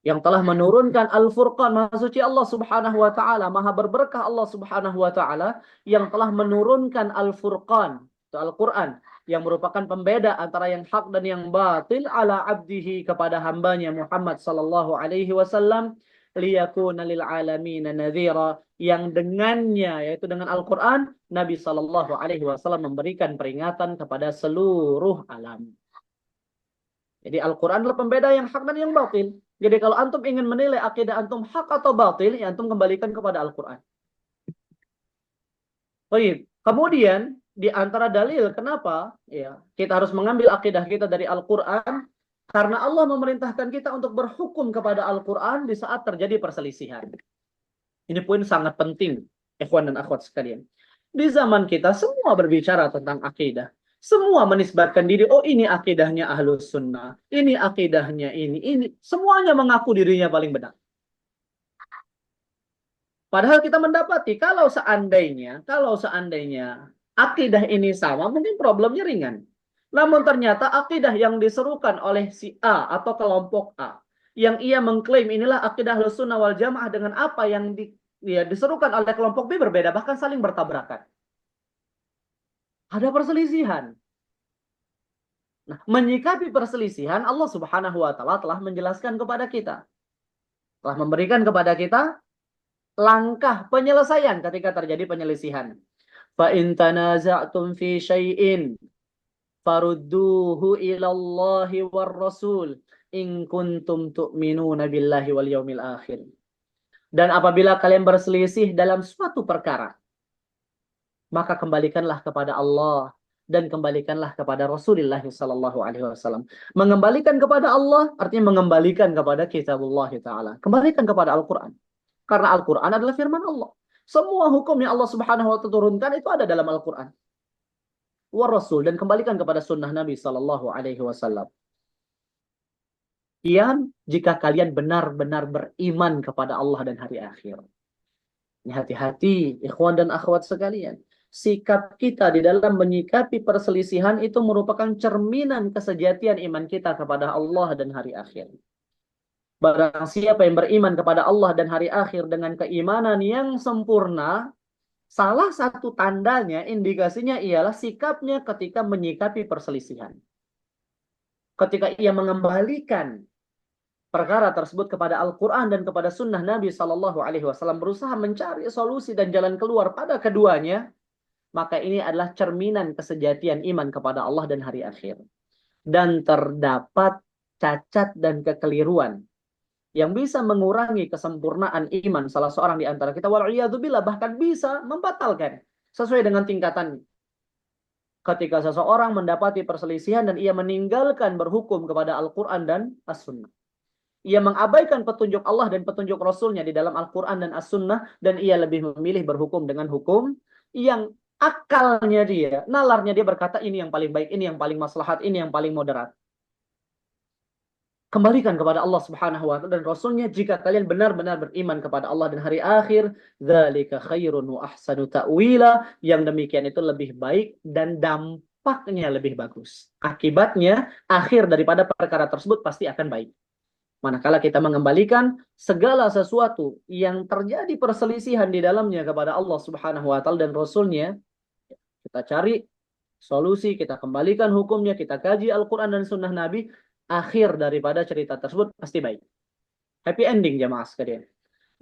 Speaker 1: Yang telah menurunkan Al-Furqan, Maha Suci Allah Subhanahu wa taala, Maha berberkah Allah Subhanahu wa taala yang telah menurunkan Al-Furqan, itu Al-Quran, yang merupakan pembeda antara yang hak dan yang batil ala abdihi kepada hambanya Muhammad sallallahu alaihi wasallam liyakuna lil alamin nadhira, yang dengannya yaitu dengan Al-Qur'an Nabi sallallahu alaihi wasallam memberikan peringatan kepada seluruh alam. Jadi Al-Qur'an adalah pembeda yang hak dan yang batil. Jadi kalau antum ingin menilai akidah antum hak atau batil, ya antum kembalikan kepada Al-Qur'an. Baik. Kemudian di antara dalil kenapa ya kita harus mengambil akidah kita dari Al-Qur'an, karena Allah memerintahkan kita untuk berhukum kepada Al-Quran di saat terjadi perselisihan. Ini poin sangat penting, ikhwan dan akhwat sekalian. Di zaman kita semua berbicara tentang akidah. Semua menisbatkan diri, oh ini akidahnya Ahlus Sunnah, ini akidahnya ini. Semuanya mengaku dirinya paling benar. Padahal kita mendapati kalau seandainya akidah ini sama, mungkin problemnya ringan. Namun ternyata akidah yang diserukan oleh si A atau kelompok A, yang ia mengklaim inilah akidah Ahlus Sunnah wal Jamaah, dengan apa yang diserukan oleh kelompok B berbeda, bahkan saling bertabrakan. Ada perselisihan. Nah, menyikapi perselisihan, Allah Subhanahu wa taala telah menjelaskan kepada kita. Telah memberikan kepada kita langkah penyelesaian ketika terjadi penyelisihan. Fa in tanaza'tum fi syai'in farudduhu ilallahi war rasul in kuntum tu'minuna billahi wal yaumil akhir. Dan apabila kalian berselisih dalam suatu perkara, maka kembalikanlah kepada Allah dan kembalikanlah kepada Rasulullah sallallahu alaihi wasallam. Mengembalikan kepada Allah artinya mengembalikan kepada kitabullah taala. Kembalikan kepada Al-Qur'an. Karena Al-Qur'an adalah firman Allah. Semua hukum yang Allah Subhanahu wa taala turunkan itu ada dalam Al-Qur'an. Wa Rasul, dan kembalikan kepada sunnah Nabi sallallahu alaihi wasallam. Jika kalian benar-benar beriman kepada Allah dan hari akhir. Hati-hati, ikhwan dan akhwat sekalian. Sikap kita di dalam menyikapi perselisihan itu merupakan cerminan kesejatian iman kita kepada Allah dan hari akhir. Barang siapa yang beriman kepada Allah dan hari akhir dengan keimanan yang sempurna, salah satu tandanya, indikasinya ialah sikapnya ketika menyikapi perselisihan. Ketika ia mengembalikan perkara tersebut kepada Al-Quran dan kepada sunnah Nabi Sallallahu Alaihi Wasallam, berusaha mencari solusi dan jalan keluar pada keduanya, maka ini adalah cerminan kesejatian iman kepada Allah dan hari akhir. Dan terdapat cacat dan kekeliruan yang bisa mengurangi kesempurnaan iman salah seorang di antara kita, wal'iyadzubillah, bahkan bisa membatalkan sesuai dengan tingkatannya. Ketika seseorang mendapati perselisihan dan ia meninggalkan berhukum kepada Al-Quran dan As-Sunnah. Ia mengabaikan petunjuk Allah dan petunjuk Rasulnya di dalam Al-Quran dan As-Sunnah, dan ia lebih memilih berhukum dengan hukum yang akalnya dia, nalarnya dia berkata ini yang paling baik, ini yang paling maslahat, ini yang paling moderat. Kembalikan kepada Allah Subhanahu wa taala dan Rasulnya jika kalian benar-benar beriman kepada Allah dan hari akhir. Dzalika khairun wa ahsanu ta'wila. Yang demikian itu lebih baik dan dampaknya lebih bagus. Akibatnya, akhir daripada perkara tersebut pasti akan baik. Manakala kita mengembalikan segala sesuatu yang terjadi perselisihan di dalamnya kepada Allah Subhanahu wa taala dan Rasulnya, kita cari solusi, kita kembalikan hukumnya, kita kaji Al-Quran dan Sunnah Nabi, akhir daripada cerita tersebut pasti baik. Happy ending jamaah sekalian.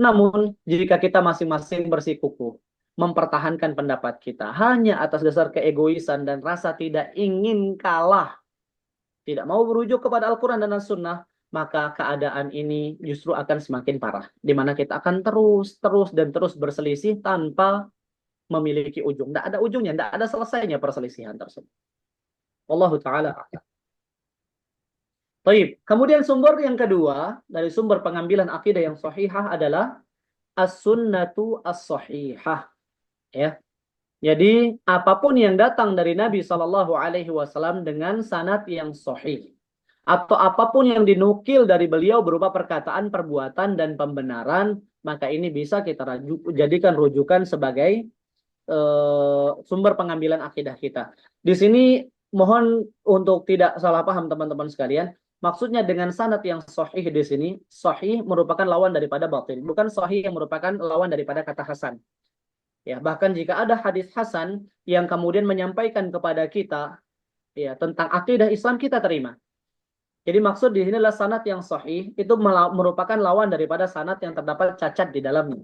Speaker 1: Namun, jika kita masing-masing bersikukuh, mempertahankan pendapat kita hanya atas dasar keegoisan dan rasa tidak ingin kalah, tidak mau berujuk kepada Al-Quran dan As-Sunnah, maka keadaan ini justru akan semakin parah. Di mana kita akan terus berselisih tanpa memiliki ujung. Tidak ada ujungnya, tidak ada selesainya perselisihan tersebut. Wallahu ta'ala a'lam. Baik. Kemudian sumber yang kedua dari sumber pengambilan akidah yang sahihah adalah as-sunnatu as-sahihah. Ya. Jadi apapun yang datang dari Nabi Shallallahu Alaihi Wasallam dengan sanad yang sahih, atau apapun yang dinukil dari beliau berupa perkataan, perbuatan, dan pembenaran, maka ini bisa kita jadikan rujukan sebagai sumber pengambilan akidah kita. Di sini mohon untuk tidak salah paham teman-teman sekalian. Maksudnya dengan sanad yang sahih di sini, sahih merupakan lawan daripada batil, bukan sahih yang merupakan lawan daripada kata hasan. Ya, bahkan jika ada hadis hasan yang kemudian menyampaikan kepada kita ya tentang akidah Islam, kita terima. Jadi maksud di sini adalah sanad yang sahih itu merupakan lawan daripada sanad yang terdapat cacat di dalamnya.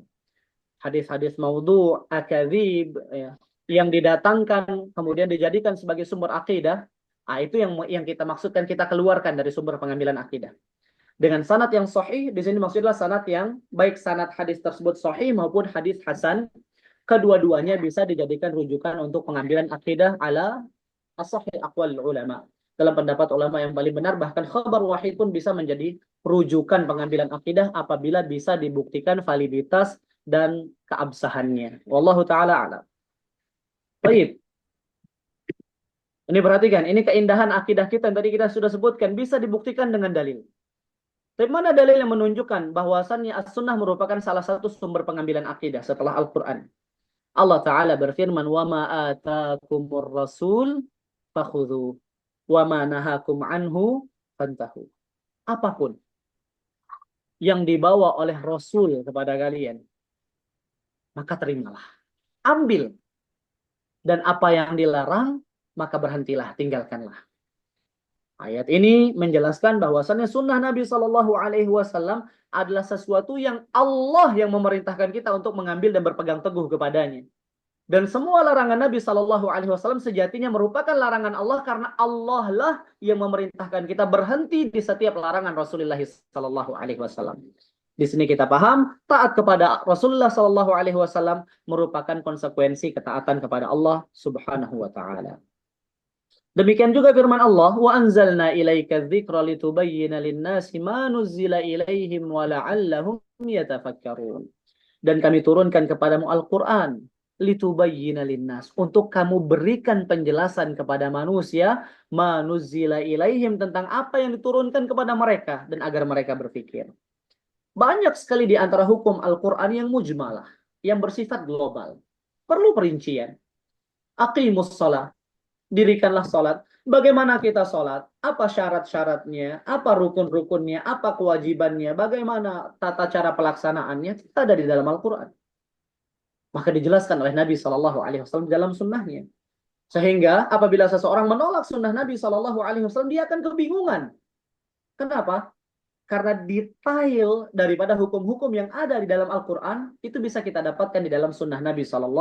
Speaker 1: Hadis-hadis maudhu, akadzib, ya, yang didatangkan kemudian dijadikan sebagai sumber akidah, itu yang kita maksudkan, kita keluarkan dari sumber pengambilan akidah. Dengan sanad yang sahih di sini maksudnya sanad yang baik sanad hadis tersebut sahih maupun hadis hasan, kedua-duanya bisa dijadikan rujukan untuk pengambilan akidah ala as-sahih aqwal ulama. Dalam pendapat ulama yang paling benar, bahkan khabar wahid pun bisa menjadi rujukan pengambilan akidah apabila bisa dibuktikan validitas dan keabsahannya. Wallahu ta'ala a'lam. Baik. Ini perhatikan, ini keindahan akidah kita yang tadi kita sudah sebutkan, bisa dibuktikan dengan dalil. Tapi mana dalil yang menunjukkan bahwasannya as-sunnah merupakan salah satu sumber pengambilan akidah setelah Al-Quran? Allah Ta'ala berfirman, وَمَا آتَاكُمُ الرَّسُولُ فَخُذُوا وَمَا نَهَاكُمْ عَنْهُ فَانْتَهُوا. Apapun yang dibawa oleh Rasul kepada kalian, maka terimalah. Ambil. Dan apa yang dilarang, maka berhentilah, tinggalkanlah. Ayat ini menjelaskan bahwasannya sunnah Nabi Shallallahu Alaihi Wasallam adalah sesuatu yang Allah yang memerintahkan kita untuk mengambil dan berpegang teguh kepadanya. Dan semua larangan Nabi Shallallahu Alaihi Wasallam sejatinya merupakan larangan Allah, karena Allah lah yang memerintahkan kita berhenti di setiap larangan Rasulullah Shallallahu Alaihi Wasallam. Di sini kita paham taat kepada Rasulullah Shallallahu Alaihi Wasallam merupakan konsekuensi ketaatan kepada Allah Subhanahu Wa Taala. Demikian juga firman Allah, wa anzalna ilaika dzikra litubayyana lin-nasi ma nuzzila ilaihim wa la'allahum yatafakkarun. Dan kami turunkan kepadamu Al-Quran litubayyina linnas, untuk kamu berikan penjelasan kepada manusia ma nuzzila ilaihim, tentang apa yang diturunkan kepada mereka dan agar mereka berpikir. Banyak sekali di antara hukum Al-Quran yang mujmalah, yang bersifat global. Perlu perincian. Aqimus shalah, dirikanlah sholat. Bagaimana kita sholat? Apa syarat-syaratnya? Apa rukun-rukunnya? Apa kewajibannya? Bagaimana tata cara pelaksanaannya? Ada di dalam Al-Quran. Maka dijelaskan oleh Nabi SAW dalam sunnahnya. Sehingga apabila seseorang menolak sunnah Nabi SAW, dia akan kebingungan. Kenapa? Karena detail daripada hukum-hukum yang ada di dalam Al-Quran itu bisa kita dapatkan di dalam sunnah Nabi SAW.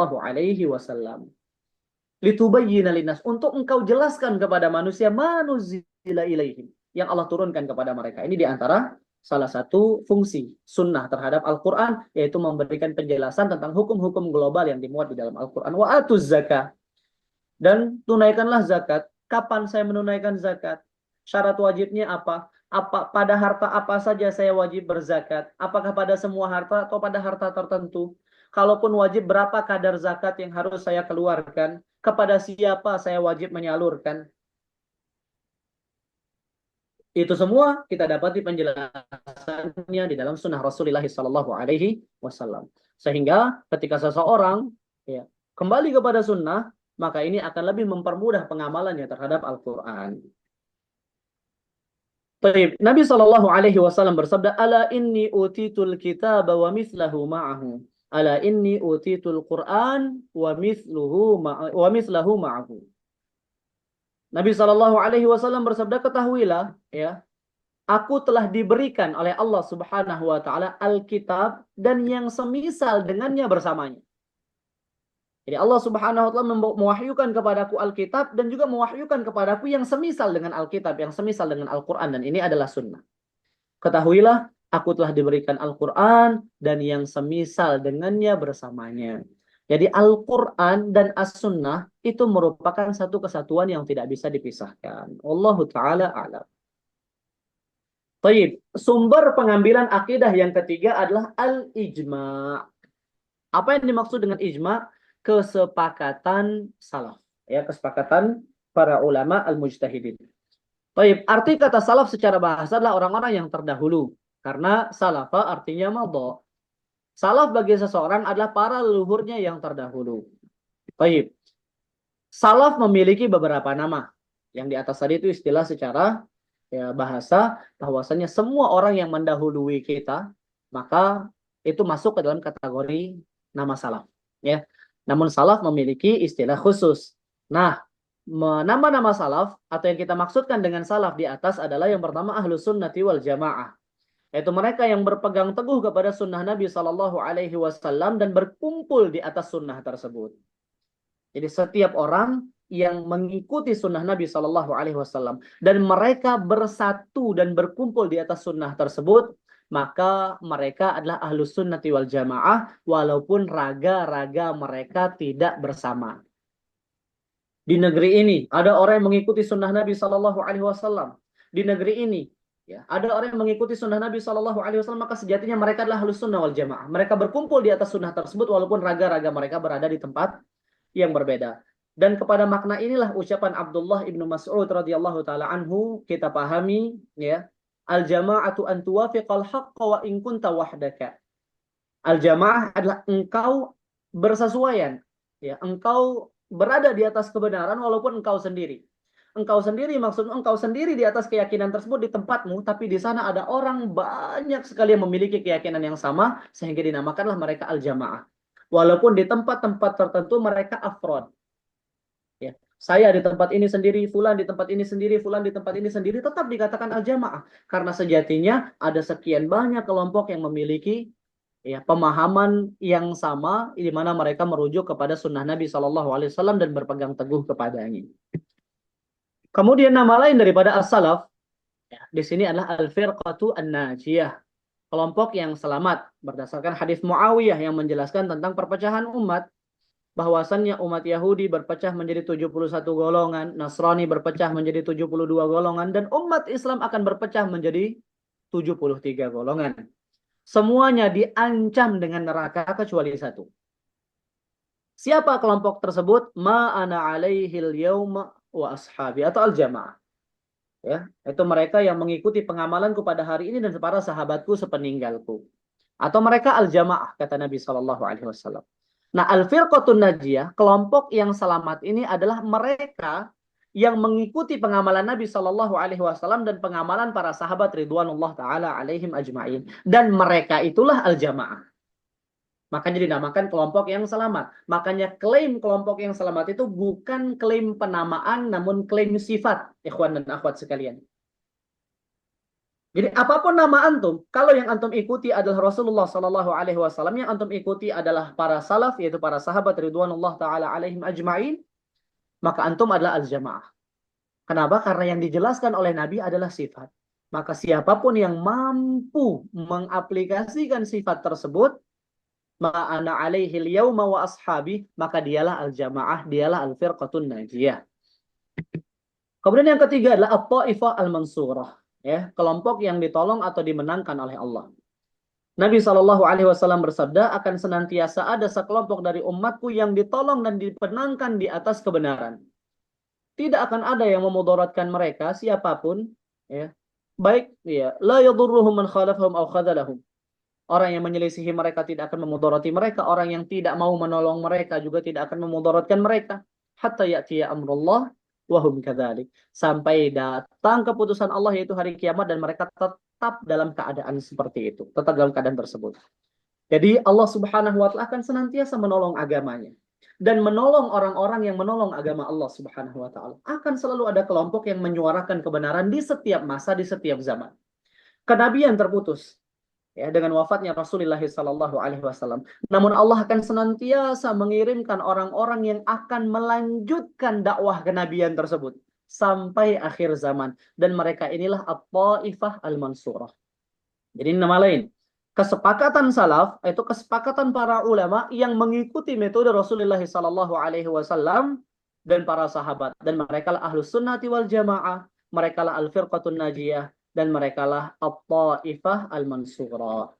Speaker 1: Litubayyina linnas, untuk engkau jelaskan kepada manusia manuzila ilaihim, yang Allah turunkan kepada mereka. Ini diantara salah satu fungsi sunnah terhadap Al-Quran, yaitu memberikan penjelasan tentang hukum-hukum global yang dimuat di dalam Al-Quran. Wa atuz zakah, dan tunaikanlah zakat. Kapan saya menunaikan zakat? Syarat wajibnya apa? Pada harta apa saja saya wajib berzakat? Apakah pada semua harta atau pada harta tertentu? Kalaupun wajib, berapa kadar zakat yang harus saya keluarkan? Kepada siapa saya wajib menyalurkan? Itu semua kita dapati penjelasannya di dalam sunnah Rasulullah SAW. Sehingga ketika seseorang ya, kembali kepada sunnah, maka ini akan lebih mempermudah pengamalannya terhadap Al-Quran. Nabi SAW bersabda, Ala inni utitul kitab wa mithlahu ma'ahu. Ala inni utitul Quran wa mithlahu ma'ahu. Nabi SAW bersabda, ketahuilah, ya, aku telah diberikan oleh Allah Subhanahu wa taala Alkitab dan yang semisal dengannya bersamanya. Jadi Allah Subhanahu wa taala mewahyukan kepadaku Alkitab dan juga mewahyukan kepadaku yang semisal dengan Alkitab, yang semisal dengan Al-Qur'an, dan ini adalah sunnah. Ketahuilah, aku telah diberikan Al-Qur'an dan yang semisal dengannya bersamanya. Jadi Al-Qur'an dan As-Sunnah itu merupakan satu kesatuan yang tidak bisa dipisahkan. Wallahu taala a'lam. Baik, sumber pengambilan akidah yang ketiga adalah al-ijma'. Apa yang dimaksud dengan ijma'? Kesepakatan salaf. Ya, kesepakatan para ulama al-mujtahidin. Baik, arti kata salaf secara bahasa adalah orang-orang yang terdahulu. Karena salafa artinya madha. Salaf bagi seseorang adalah para leluhurnya yang terdahulu. Baik. Salaf memiliki beberapa nama. Yang di atas tadi itu istilah secara ya, bahasa, bahwasanya semua orang yang mendahului kita, maka itu masuk ke dalam kategori nama salaf. Ya. Namun salaf memiliki istilah khusus. Nah, nama-nama salaf atau yang kita maksudkan dengan salaf di atas adalah yang pertama ahlus sunnati wal jamaah. Yaitu mereka yang berpegang teguh kepada sunnah Nabi SAW dan berkumpul di atas sunnah tersebut. Jadi setiap orang yang mengikuti sunnah Nabi SAW dan mereka bersatu dan berkumpul di atas sunnah tersebut, maka mereka adalah ahlus sunnati wal jamaah walaupun raga-raga mereka tidak bersama. Di negeri ini ada orang yang mengikuti sunnah Nabi SAW. Di negeri ini ya, ada orang yang mengikuti sunnah Nabi SAW, maka sejatinya mereka adalah ahlus sunnah wal jamaah. Mereka berkumpul di atas sunnah tersebut walaupun raga-raga mereka berada di tempat yang berbeda. Dan kepada makna inilah ucapan Abdullah ibnu Mas'ud radhiyallahu taala anhu kita pahami ya, al jama'atu an tuwafiqal haqqa wa in kunta wahdaka. Al jamaah adalah engkau bersesuaian ya, engkau berada di atas kebenaran walaupun engkau sendiri. Engkau sendiri maksudnya engkau sendiri di atas keyakinan tersebut di tempatmu, tapi di sana ada orang banyak sekali yang memiliki keyakinan yang sama sehingga dinamakanlah mereka al jamaah. Walaupun di tempat-tempat tertentu mereka afrod. Ya. Saya di tempat ini sendiri, fulan di tempat ini sendiri, fulan di tempat ini sendiri, tetap dikatakan al-jamaah. Karena sejatinya ada sekian banyak kelompok yang memiliki ya, pemahaman yang sama, di mana mereka merujuk kepada sunnah Nabi SAW dan berpegang teguh kepadanya. Kemudian nama lain daripada as-salaf, ya, di sini adalah al-firqatu an-najiyah. Kelompok yang selamat berdasarkan hadis Muawiyah yang menjelaskan tentang perpecahan umat. bahwasannya umat Yahudi berpecah menjadi 71 golongan, Nasrani berpecah menjadi 72 golongan, dan umat Islam akan berpecah menjadi 73 golongan. Semuanya diancam dengan neraka kecuali satu. Siapa kelompok tersebut? Ma ana alaihil yauma wa ashabi, atau al-jamaah. Ya, itu mereka yang mengikuti pengamalanku pada hari ini dan para sahabatku sepeninggalku. Atau mereka al-jamaah, kata Nabi Shallallahu Alaihi Wasallam. Nah, al-firqatun najiyah, kelompok yang selamat ini adalah mereka yang mengikuti pengamalan Nabi Shallallahu Alaihi Wasallam dan pengamalan para sahabat ridwanullah taala alaihim ajma'in. Dan mereka itulah al-jamaah. Makanya dinamakan kelompok yang selamat. Makanya klaim kelompok yang selamat itu bukan klaim penamaan, namun klaim sifat, ikhwan dan akhwat sekalian. Jadi apapun nama antum, kalau yang antum ikuti adalah Rasulullah Sallallahu Alaihi Wasallam, yang antum ikuti adalah para salaf, yaitu para sahabat ridwanullah taala alaihim ajma'in, maka antum adalah al-jamaah. Kenapa? Karena yang dijelaskan oleh Nabi adalah sifat. Maka siapapun yang mampu mengaplikasikan sifat tersebut, ma'ana alaihil yauma wa ashabi, maka dialah al-jamaah, dialah al-firqatun najiyah. Kemudian yang ketiga adalah at-ta'ifah al-mansurah, ya, kelompok yang ditolong atau dimenangkan oleh Allah. Nabi Shallallahu Alaihi Wasallam bersabda, akan senantiasa ada sekelompok dari umatku yang ditolong dan dimenangkan di atas kebenaran. Tidak akan ada yang memudaratkan mereka siapapun, ya, baik ya, la yadurruhum man khalafahum aw khadalahum. Orang yang menyelisihi mereka tidak akan memudarati mereka. Orang yang tidak mau menolong mereka juga tidak akan memudaratkan mereka. Hatta ya'tiya amrullah wa hum kadzalik. Sampai datang keputusan Allah, yaitu hari kiamat, dan mereka tetap dalam keadaan seperti itu. Tetap dalam keadaan tersebut. Jadi Allah Subhanahu wa taala akan senantiasa menolong agamanya. Dan menolong orang-orang yang menolong agama Allah Subhanahu wa taala. Akan selalu ada kelompok yang menyuarakan kebenaran di setiap masa, di setiap zaman. Kenabian terputus, ya, dengan wafatnya Rasulullah Sallallahu Alaihi Wasallam. Namun Allah akan senantiasa mengirimkan orang-orang yang akan melanjutkan dakwah kenabian tersebut sampai akhir zaman. Dan mereka inilah at-ta'ifah al-mansurah. Jadi nama lain, kesepakatan salaf, itu kesepakatan para ulama yang mengikuti metode Rasulullah Sallallahu Alaihi Wasallam dan para sahabat. Dan mereka lah ahlus sunnati wal jamaah, mereka lah al-firqatun najiyah, dan merekalah at-ta'ifah al-mansurah.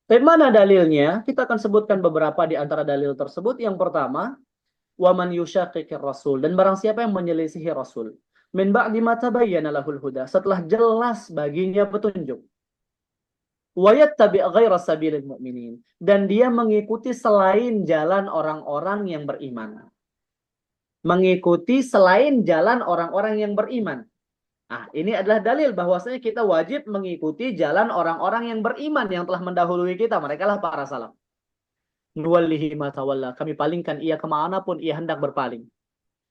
Speaker 1: Tapi mana dalilnya? Kita akan sebutkan beberapa di antara dalil tersebut. Yang pertama, wa man yushaqiqir rasul, dan barang siapa yang menyelisihi Rasul, min ba'di ma tabayyana lahul huda, setelah jelas baginya petunjuk, wa yattabi' ghaira sabilil mu'minin, dan dia mengikuti selain jalan orang-orang yang beriman. Mengikuti selain jalan orang-orang yang beriman. Nah, ini adalah dalil bahwasanya kita wajib mengikuti jalan orang-orang yang beriman yang telah mendahului kita. Mereka lah para salaf. Nuwallihi ma tawalla. Kami palingkan ia kemanapun ia hendak berpaling.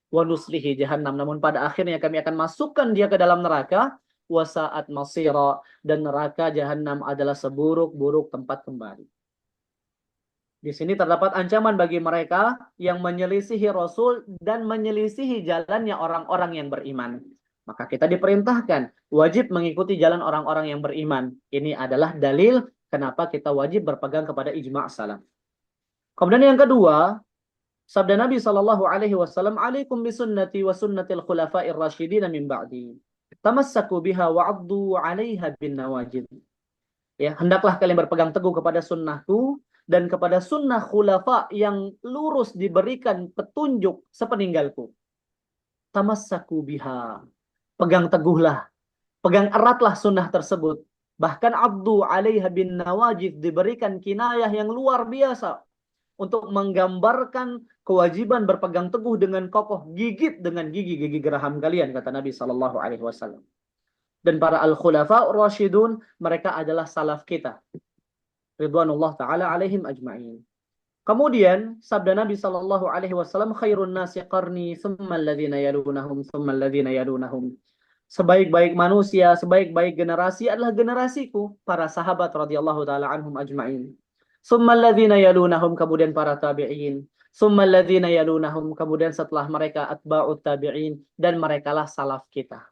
Speaker 1: Wa nuslihi jahannam. Namun pada akhirnya kami akan masukkan dia ke dalam neraka. Wa sa'at masira. Dan neraka jahannam adalah seburuk-buruk tempat kembali. Di sini terdapat ancaman bagi mereka yang menyelisihi Rasul dan menyelisihi jalannya orang-orang yang beriman. Maka kita diperintahkan wajib mengikuti jalan orang-orang yang beriman. Ini adalah dalil kenapa kita wajib berpegang kepada ijma' salaf. Kemudian yang kedua, sabda Nabi Shallallahu Alaihi Wasallam, "Alaikum bisunnati wa sunnatil khulafa'ir rasyidin min ba'di. Tamassaku biha wa'addu 'alaiha bin nawajid." Ya, hendaklah kalian berpegang teguh kepada sunnahku dan kepada sunnah khulafa yang lurus diberikan petunjuk sepeninggalku. Tamassaku biha. Pegang teguhlah, pegang eratlah sunnah tersebut. Bahkan abdu 'alaiha bin nawajid, diberikan kinayah yang luar biasa untuk menggambarkan kewajiban berpegang teguh dengan kokoh, gigit dengan gigi-gigi geraham kalian, kata Nabi Sallallahu Alaihi Wasallam. Dan para al-khulafa ar-rasyidun, mereka adalah salaf kita, ridwanullah taala alaihim ajma'in. Kemudian sabda Nabi Sallallahu Alaihi Wasallam, khairun nasi qarni, thumma alladhina yalunahum, thumma alladhina yalunahum. Sebaik-baik manusia, sebaik-baik generasi adalah generasiku, para sahabat radhiyallahu taala anhum ajma'in. Thumma alladhina yalunahum, kemudian para tabi'in. Thumma alladhina yalunahum, kemudian setelah mereka atba'ut tabi'in, dan merekalah salaf kita.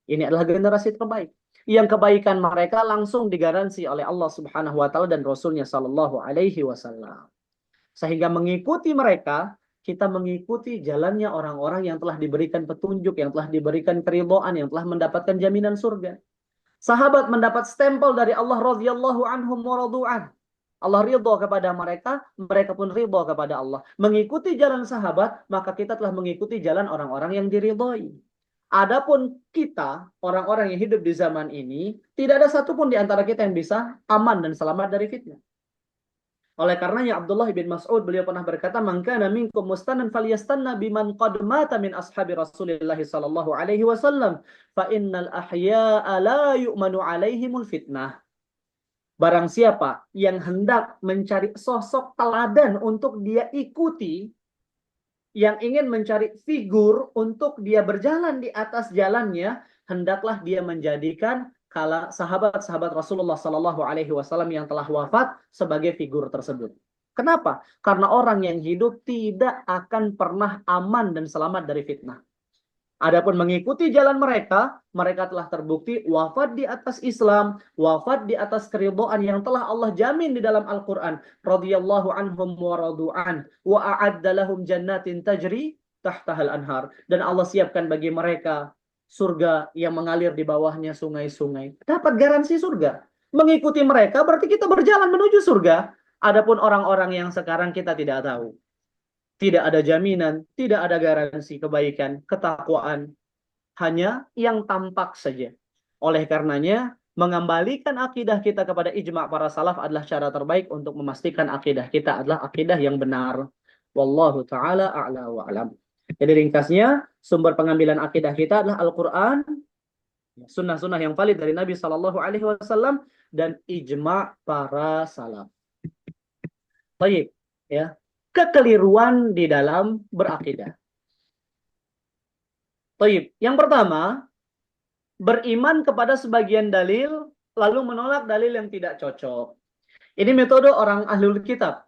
Speaker 1: Ini adalah generasi terbaik. Yang kebaikan mereka langsung digaransi oleh Allah Subhanahu wa taala dan Rasulnya Sallallahu Alaihi Wasallam. Sehingga mengikuti mereka kita mengikuti jalannya orang-orang yang telah diberikan petunjuk, yang telah diberikan keridhaan, yang telah mendapatkan jaminan surga. Sahabat mendapat stempel dari Allah radhiyallahu anhum wa radu'an. Allah ridha kepada mereka, mereka pun ridha kepada Allah. Mengikuti jalan sahabat, maka kita telah mengikuti jalan orang-orang yang diridhai. Adapun kita, orang-orang yang hidup di zaman ini, tidak ada satupun di antara kita yang bisa aman dan selamat dari fitnah. Oleh karenanya Abdullah bin Mas'ud beliau pernah berkata, "Man kana minkum mustanan falyastanna biman qad mata min ashabi Rasulillah sallallahu alaihi wasallam, fa innal ahya'a la yu'manu alaihimul fitnah." Barang siapa yang hendak mencari sosok teladan untuk dia ikuti, yang ingin mencari figur untuk dia berjalan di atas jalannya, hendaklah dia menjadikan kala sahabat-sahabat Rasulullah Sallallahu Alaihi Wasallam yang telah wafat sebagai figur tersebut. Kenapa? Karena orang yang hidup tidak akan pernah aman dan selamat dari fitnah. Adapun mengikuti jalan mereka, mereka telah terbukti wafat di atas Islam, wafat di atas keridhaan yang telah Allah jamin di dalam Al-Quran. Radhiyallahu anhum wa radu'an, wa a'adda lahum jannatin tajri tahtahal anhar. Dan Allah siapkan bagi mereka surga yang mengalir di bawahnya sungai-sungai. Dapat garansi surga. Mengikuti mereka berarti kita berjalan menuju surga. Adapun orang-orang yang sekarang kita tidak tahu. Tidak ada jaminan, tidak ada garansi kebaikan, ketakwaan. Hanya yang tampak saja. Oleh karenanya, mengembalikan akidah kita kepada ijma' para salaf adalah cara terbaik untuk memastikan akidah kita adalah akidah yang benar. Wallahu ta'ala a'la wa alam. Jadi ringkasnya, sumber pengambilan akidah kita adalah Al-Quran, sunnah-sunnah yang valid dari Nabi Sallallahu Alaihi Wasallam, dan ijma' para salaf. Baik, ya. Kekeliruan di dalam berakidah. Baik, yang pertama, beriman kepada sebagian dalil lalu menolak dalil yang tidak cocok. Ini metode orang ahlul kitab.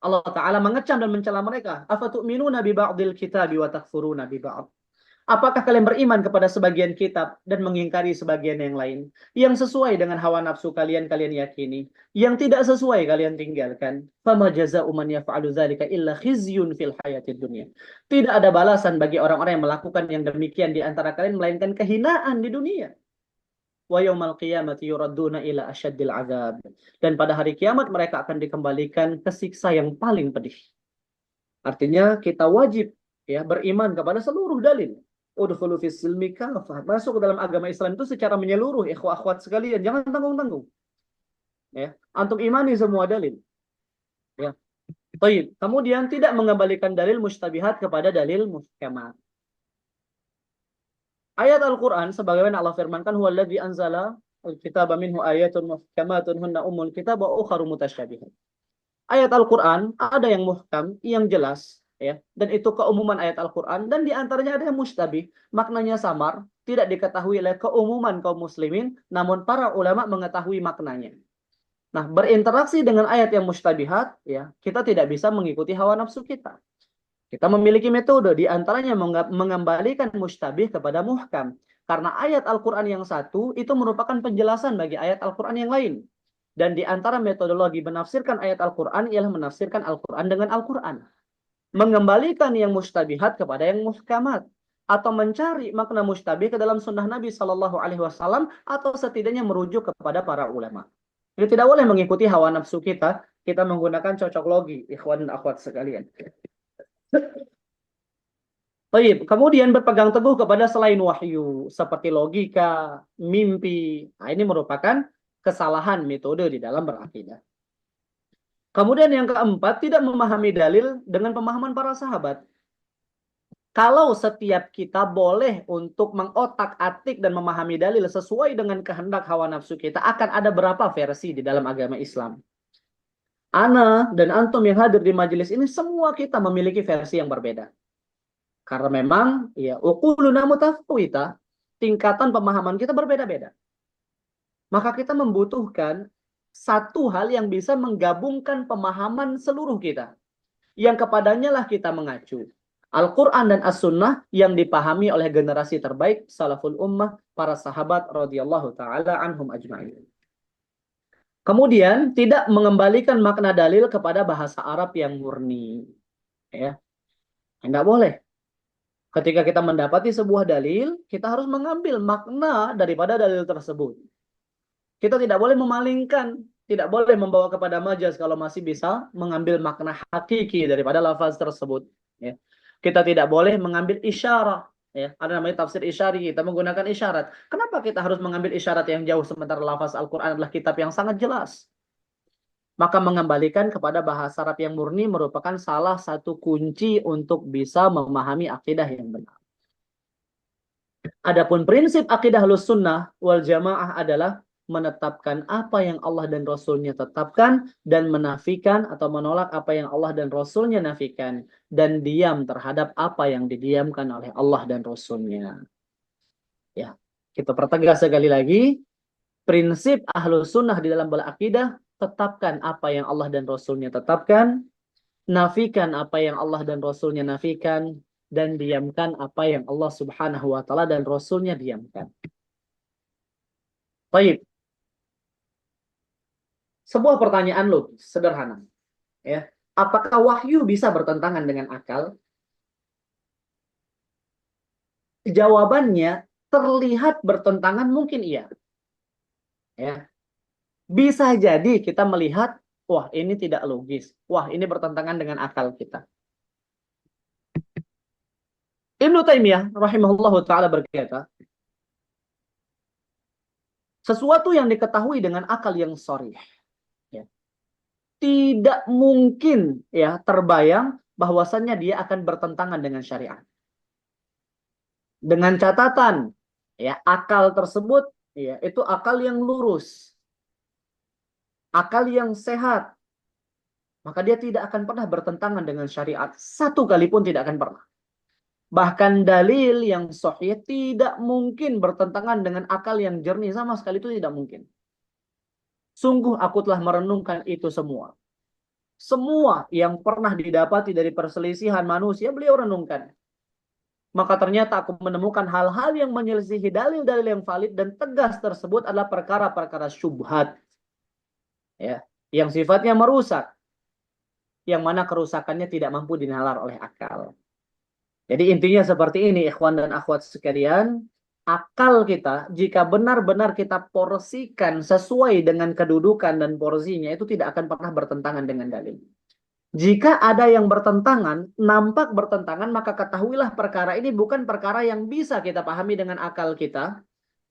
Speaker 1: Allah Ta'ala mengecam dan mencela mereka. Afatu'minuna bi ba'dil kitabi wa takfuruna bi ba'd. Apakah kalian beriman kepada sebagian kitab dan mengingkari sebagian yang lain? Yang sesuai dengan hawa nafsu kalian, kalian yakini. Yang tidak sesuai, kalian tinggalkan. Fama jaza'u man yaf'alu dzalika illa khizyun fil hayatid dunya. Tidak ada balasan bagi orang-orang yang melakukan yang demikian di antara kalian, melainkan kehinaan di dunia. Wa yaumal qiyamati yuradduna ila asyaddil azab. Dan pada hari kiamat mereka akan dikembalikan ke siksa yang paling pedih. Artinya kita wajib ya beriman kepada seluruh dalil. Udkhulu fis silmi kafah. Masuk ke dalam agama Islam itu secara menyeluruh, ikhwah akhwat sekalian, jangan tanggung-tanggung. Ya, antum imani semua dalil. Ya. Baik, kemudian tidak mengembalikan dalil mustabihat kepada dalil muhkamat. Ayat Al-Qur'an sebagaimana Allah firmankan, huwallazi anzala al-kitaba minhu ayatun muhkamatun hunna ummul kitab wa ukharu mutasyabihat. Ayat Al-Qur'an ada yang muhkam, yang jelas, ya, dan itu keumuman ayat Al-Quran, dan diantaranya ada yang mustabih, maknanya samar, tidak diketahui oleh keumuman kaum muslimin, namun para ulama mengetahui maknanya. Nah, berinteraksi dengan ayat yang mustabihat, ya, kita tidak bisa mengikuti hawa nafsu kita. Kita memiliki metode, diantaranya mengembalikan mustabih kepada muhkam, karena ayat Al-Quran yang satu itu merupakan penjelasan bagi ayat Al-Quran yang lain. Dan di antara metodologi menafsirkan ayat Al-Quran ialah menafsirkan Al-Quran dengan Al-Quran. Mengembalikan yang mustabihat kepada yang muhkamat, atau mencari makna mustabih ke dalam sunnah Nabi Sallallahu Alaihi Wasallam, atau setidaknya merujuk kepada para ulama. Jadi tidak boleh mengikuti hawa nafsu kita, kita menggunakan cocok logi, ikhwan dan akhwat sekalian. Baik, kemudian berpegang teguh kepada selain wahyu, seperti logika, mimpi. Nah, ini merupakan kesalahan metode di dalam berakidah. Kemudian yang keempat, tidak memahami dalil dengan pemahaman para sahabat. Kalau setiap kita boleh untuk mengotak-atik dan memahami dalil sesuai dengan kehendak hawa nafsu kita, akan ada berapa versi di dalam agama Islam? Ana dan antum yang hadir di majelis ini, semua kita memiliki versi yang berbeda. Karena memang, ya, uquluna mutafawita, tingkatan pemahaman kita berbeda-beda. Maka kita membutuhkan satu hal yang bisa menggabungkan pemahaman seluruh kita, yang kepadanya lah kita mengacu. Al-Quran dan As-Sunnah yang dipahami oleh generasi terbaik salaful ummah, para sahabat radhiyallahu ta'ala anhum ajma'in. Kemudian tidak mengembalikan makna dalil kepada bahasa Arab yang murni. Ya. Tidak boleh. Ketika kita mendapati sebuah dalil, kita harus mengambil makna daripada dalil tersebut. Kita tidak boleh memalingkan, tidak boleh membawa kepada majas kalau masih bisa mengambil makna hakiki daripada lafaz tersebut. Ya. Kita tidak boleh mengambil isyarat. Ya. Ada namanya tafsir isyari, kita menggunakan isyarat. Kenapa kita harus mengambil isyarat yang jauh sementara lafaz Al-Quran adalah kitab yang sangat jelas? Maka mengembalikan kepada bahasa Arab yang murni merupakan salah satu kunci untuk bisa memahami akidah yang benar. Adapun prinsip akidah Ahlussunnah wal Jamaah adalah menetapkan apa yang Allah dan Rasulnya tetapkan dan menafikan atau menolak apa yang Allah dan Rasulnya nafikan dan diam terhadap apa yang didiamkan oleh Allah dan Rasulnya. Ya, kita pertegas sekali lagi, prinsip Ahlussunnah di dalam berakidah, tetapkan apa yang Allah dan Rasulnya tetapkan, nafikan apa yang Allah dan Rasulnya nafikan, dan diamkan apa yang Allah Subhanahu wa Ta'ala dan Rasulnya diamkan. Baik, sebuah pertanyaan logis sederhana, ya. Apakah wahyu bisa bertentangan dengan akal? Jawabannya terlihat bertentangan mungkin iya, ya. Bisa jadi kita melihat, wah ini tidak logis, wah ini bertentangan dengan akal kita. Ibnu Taimiyah rahimahullahu taala berkata, sesuatu yang diketahui dengan akal yang sharih, ya, tidak mungkin ya terbayang bahwasannya dia akan bertentangan dengan syariat. Dengan catatan ya akal tersebut ya itu akal yang lurus, akal yang sehat, maka dia tidak akan pernah bertentangan dengan syariat. Satu kali pun tidak akan pernah. Bahkan dalil yang sahih tidak mungkin bertentangan dengan akal yang jernih, sama sekali itu tidak mungkin. Sungguh aku telah merenungkan itu semua. Semua yang pernah didapati dari perselisihan manusia, beliau renungkan. Maka ternyata aku menemukan hal-hal yang menyelisihi dalil-dalil yang valid dan tegas tersebut adalah perkara-perkara syubhat. Ya, yang sifatnya merusak. Yang mana kerusakannya tidak mampu dinalar oleh akal. Jadi intinya seperti ini, ikhwan dan akhwat sekalian. Akal kita, jika benar-benar kita porsikan sesuai dengan kedudukan dan porsinya, itu tidak akan pernah bertentangan dengan dalil. Jika ada yang bertentangan, nampak bertentangan, maka ketahuilah perkara ini bukan perkara yang bisa kita pahami dengan akal kita.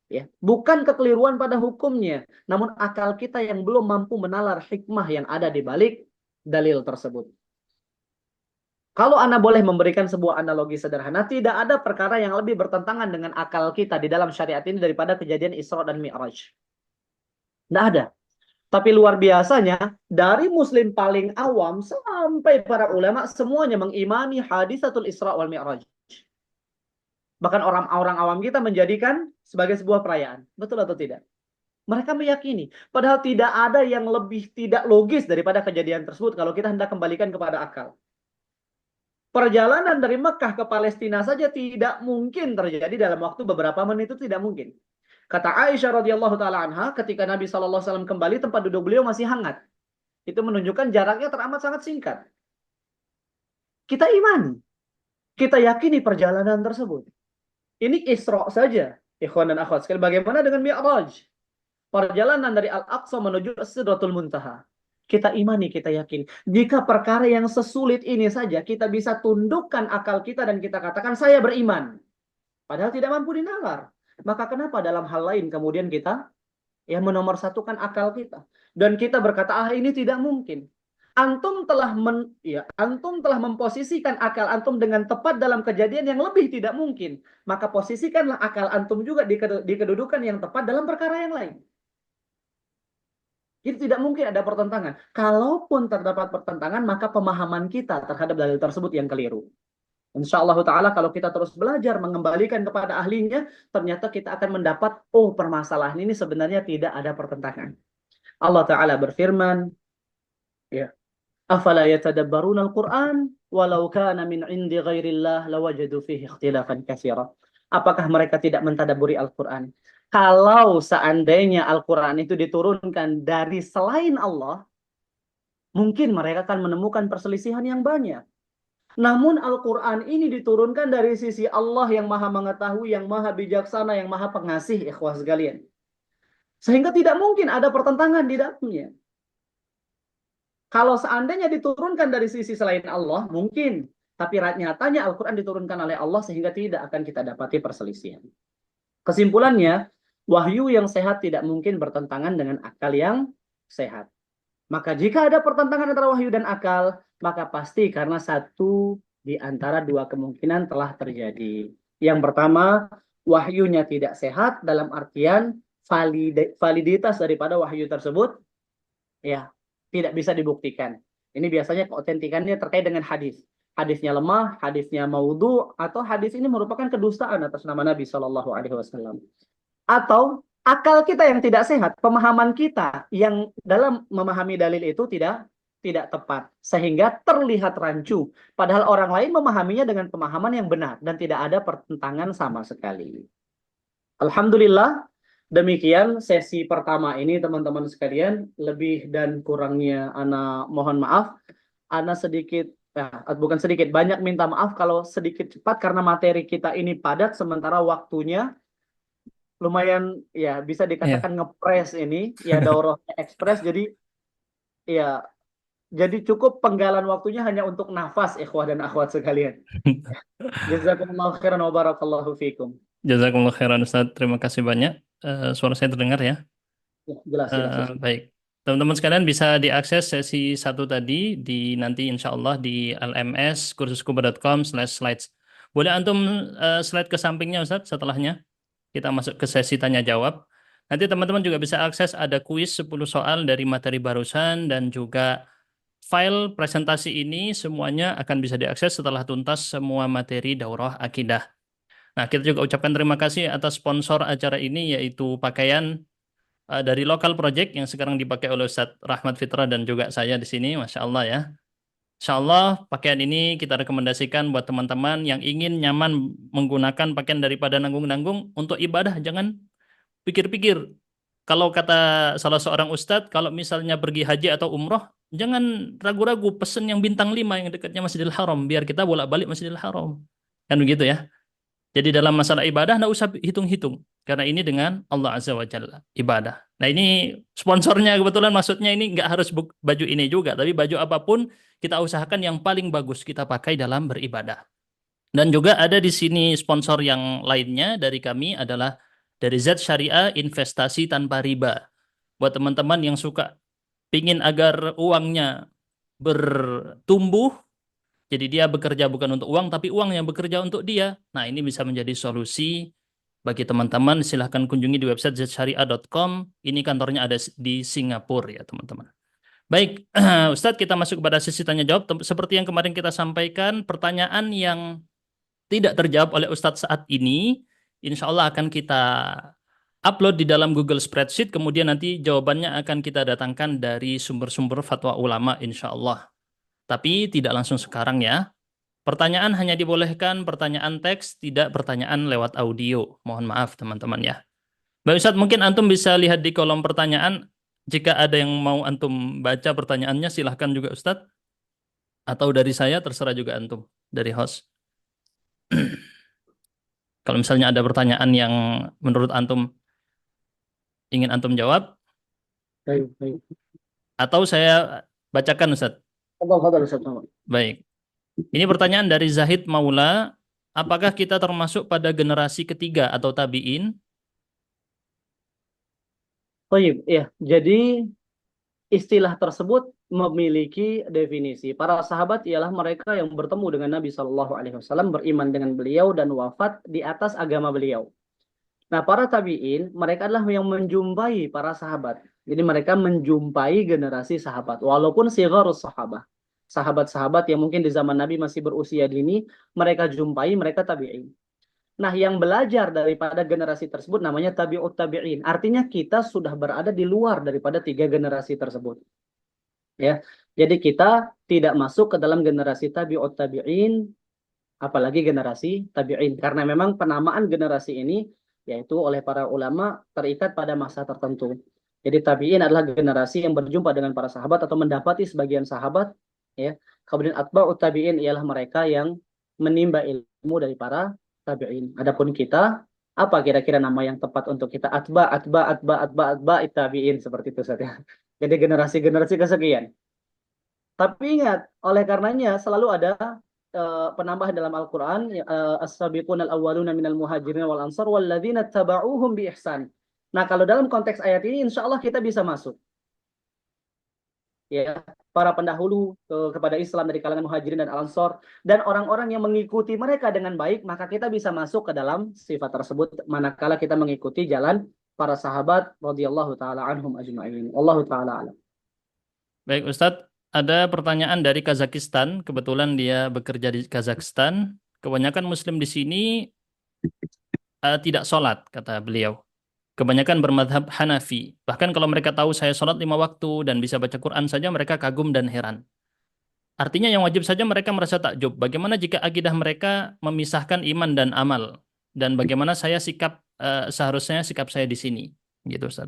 Speaker 1: Ya, bukan kekeliruan pada hukumnya, namun akal kita yang belum mampu menalar hikmah yang ada di balik dalil tersebut. Kalau Anda boleh memberikan sebuah analogi sederhana, tidak ada perkara yang lebih bertentangan dengan akal kita di dalam syariat ini daripada kejadian Isra dan Mi'raj. Tidak ada. Tapi luar biasanya, dari muslim paling awam sampai para ulama, semuanya mengimani hadisatul Isra wal Mi'raj. Bahkan orang-orang awam kita menjadikan sebagai sebuah perayaan. Betul atau tidak? Mereka meyakini. Padahal tidak ada yang lebih tidak logis daripada kejadian tersebut kalau kita hendak kembalikan kepada akal. Perjalanan dari Mekah ke Palestina saja tidak mungkin terjadi dalam waktu beberapa menit, itu tidak mungkin. Kata Aisyah radhiyallahu taala anha, ketika Nabi sallallahu alaihi wasallam kembali, tempat duduk beliau masih hangat. Itu menunjukkan jaraknya teramat sangat singkat. Kita imani, kita yakini perjalanan tersebut. Ini Isra saja, ikhwan dan akhwat sekalian. Bagaimana dengan Mi'raj? Perjalanan dari Al-Aqsa menuju Sidratul Muntaha. Kita imani, kita yakin. Jika perkara yang sesulit ini saja kita bisa tundukkan akal kita dan kita katakan saya beriman. Padahal tidak mampu dinalar. Maka kenapa dalam hal lain kemudian kita yang menomorsatukan akal kita. Dan kita berkata, ini tidak mungkin. Antum telah memposisikan akal antum dengan tepat dalam kejadian yang lebih tidak mungkin. Maka posisikanlah akal antum juga di kedudukan yang tepat dalam perkara yang lain. Jadi tidak mungkin ada pertentangan. Kalaupun terdapat pertentangan, maka pemahaman kita terhadap dalil tersebut yang keliru. InsyaAllah ta'ala kalau kita terus belajar mengembalikan kepada ahlinya, ternyata kita akan mendapat, permasalahan ini sebenarnya tidak ada pertentangan. Allah Ta'ala berfirman, ya, afala yatadabbaruna al-Qur'an walau kana min 'indi ghairillah lawajadu fihi ikhtilafan katsira. Apakah mereka tidak mentadabburi Al-Qur'an? Kalau seandainya Al-Quran itu diturunkan dari selain Allah, mungkin mereka akan menemukan perselisihan yang banyak. Namun Al-Quran ini diturunkan dari sisi Allah yang maha mengetahui, yang maha bijaksana, yang maha pengasih, ikhwah sekalian. Sehingga tidak mungkin ada pertentangan di dalamnya. Kalau seandainya diturunkan dari sisi selain Allah, mungkin. Tapi nyatanya Al-Quran diturunkan oleh Allah sehingga tidak akan kita dapati perselisihan. Kesimpulannya, wahyu yang sehat tidak mungkin bertentangan dengan akal yang sehat. Maka jika ada pertentangan antara wahyu dan akal, maka pasti karena satu di antara dua kemungkinan telah terjadi. Yang pertama, wahyunya tidak sehat dalam artian validitas daripada wahyu tersebut ya tidak bisa dibuktikan. Ini biasanya keautentikannya terkait dengan hadis. Hadisnya lemah, hadisnya maudhu, atau hadis ini merupakan kedustaan atas nama Nabi Shallallahu Alaihi Wasallam. Atau akal kita yang tidak sehat, pemahaman kita yang dalam memahami dalil itu tidak tepat, sehingga terlihat rancu. Padahal orang lain memahaminya dengan pemahaman yang benar dan tidak ada pertentangan sama sekali. Alhamdulillah, demikian sesi pertama ini teman-teman sekalian. Lebih dan kurangnya Ana mohon maaf. Ana sedikit, bukan sedikit, banyak minta maaf kalau sedikit cepat karena materi kita ini padat sementara waktunya lumayan ya bisa
Speaker 2: Iya.
Speaker 1: dikatakan ngepres ini ya daurahnya ekspres ya jadi cukup penggalan waktunya hanya untuk nafas ikhwah dan akhwat sekalian. Jazakumullah khairan wa barakallahu fikum.
Speaker 2: Jazakumullah khairan Ustaz. Terima kasih banyak. Suara saya terdengar ya.
Speaker 1: Ya, jelas jelas Ustaz.
Speaker 2: Baik. Teman-teman sekalian bisa diakses sesi satu tadi di nanti insya Allah di LMS kursuskuba.com/slides. Boleh antum slide ke sampingnya Ustaz setelahnya. Kita masuk ke sesi tanya jawab. Nanti teman-teman juga bisa akses ada kuis 10 soal dari materi barusan dan juga file presentasi ini semuanya akan bisa diakses setelah tuntas semua materi daurah akidah. Nah, kita juga ucapkan terima kasih atas sponsor acara ini yaitu pakaian dari Local Project yang sekarang dipakai oleh Ustadz Rahmat Fitra dan juga saya di sini, Masya Allah ya. Insya Allah pakaian ini kita rekomendasikan buat teman-teman yang ingin nyaman menggunakan pakaian daripada nanggung-nanggung untuk ibadah. Jangan pikir-pikir. Kalau kata salah seorang ustadz, kalau misalnya pergi haji atau umroh, jangan ragu-ragu pesen yang bintang 5 yang dekatnya Masjidil Haram, biar kita bolak-balik Masjidil Haram. Kan begitu ya. Jadi dalam masalah ibadah, nggak usah hitung-hitung. Karena ini dengan Allah Azza wa Jalla, ibadah. Nah ini sponsornya kebetulan maksudnya ini nggak harus baju ini juga, tapi baju apapun kita usahakan yang paling bagus kita pakai dalam beribadah. Dan juga ada di sini sponsor yang lainnya dari kami adalah dari Z Syariah Investasi Tanpa Riba. Buat teman-teman yang suka pingin agar uangnya bertumbuh, jadi dia bekerja bukan untuk uang, tapi uang yang bekerja untuk dia. Nah ini bisa menjadi solusi bagi teman-teman. Silahkan kunjungi di website zsyariah.com. Ini kantornya ada di Singapura ya teman-teman. Baik, Ustadz kita masuk kepada sesi tanya jawab. Seperti yang kemarin kita sampaikan, pertanyaan yang tidak terjawab oleh Ustadz saat ini, insya Allah akan kita upload di dalam Google Spreadsheet, kemudian nanti jawabannya akan kita datangkan dari sumber-sumber fatwa ulama, insya Allah. Tapi tidak langsung sekarang ya. Pertanyaan hanya dibolehkan pertanyaan teks, tidak pertanyaan lewat audio. Mohon maaf teman-teman ya. Baik Ustadz, mungkin Antum bisa lihat di kolom pertanyaan. Jika ada yang mau Antum baca pertanyaannya, silahkan juga Ustadz. Atau dari saya, terserah juga Antum, dari host. Kalau misalnya ada pertanyaan yang menurut Antum ingin Antum jawab,
Speaker 1: Baik, baik.
Speaker 2: atau saya bacakan Ustadz.
Speaker 1: Fadal, Ustaz.
Speaker 2: Baik. Ini pertanyaan dari Zahid Maula. Apakah kita termasuk pada generasi ketiga atau tabi'in?
Speaker 1: Baik, ya. Jadi istilah tersebut memiliki definisi. Para sahabat ialah mereka yang bertemu dengan Nabi Shallallahu Alaihi Wasallam, beriman dengan beliau dan wafat di atas agama beliau. Nah, para tabi'in mereka adalah yang menjumpai para sahabat. Jadi mereka menjumpai generasi sahabat, walaupun sigharus sahabah. Sahabat-sahabat yang mungkin di zaman Nabi masih berusia dini, mereka jumpai, mereka tabi'in. Nah, yang belajar daripada generasi tersebut namanya tabi'ut tabi'in. Artinya kita sudah berada di luar daripada tiga generasi tersebut. Ya, jadi kita tidak masuk ke dalam generasi tabi'ut tabi'in, apalagi generasi tabi'in. Karena memang penamaan generasi ini, yaitu oleh para ulama, terikat pada masa tertentu. Jadi tabi'in adalah generasi yang berjumpa dengan para sahabat atau mendapati sebagian sahabat ya. Kemudian atba'ut tabi'in ialah mereka yang menimba ilmu dari para tabi'in. Adapun kita, apa kira-kira nama yang tepat untuk kita? Atba tabi'in seperti itu saja. Jadi generasi-generasi kesekian. Tapi ingat, oleh karenanya selalu ada penambah dalam Al-Quran, as-sabiqun al-awwaluna minal muhajirin wal ansar walladzina taba'uhum bi ihsan. Nah, kalau dalam konteks ayat ini, insya Allah kita bisa masuk. Ya, para pendahulu kepada Islam dari kalangan muhajirin dan al-ansar dan orang-orang yang mengikuti mereka dengan baik, maka kita bisa masuk ke dalam sifat tersebut manakala kita mengikuti jalan para sahabat radhiyallahu taala anhum ajma'in. Wallahu taala alam.
Speaker 2: Baik Ustadz, ada pertanyaan dari Kazakhstan. Kebetulan dia bekerja di Kazakhstan. Kebanyakan Muslim di sini tidak sholat, kata beliau. Kebanyakan bermadhab Hanafi. Bahkan kalau mereka tahu saya sholat 5 waktu dan bisa baca Quran saja, mereka kagum dan heran. Artinya yang wajib saja mereka merasa takjub. Bagaimana jika akidah mereka memisahkan iman dan amal? Dan bagaimana seharusnya sikap saya di sini? Gitu Ustaz.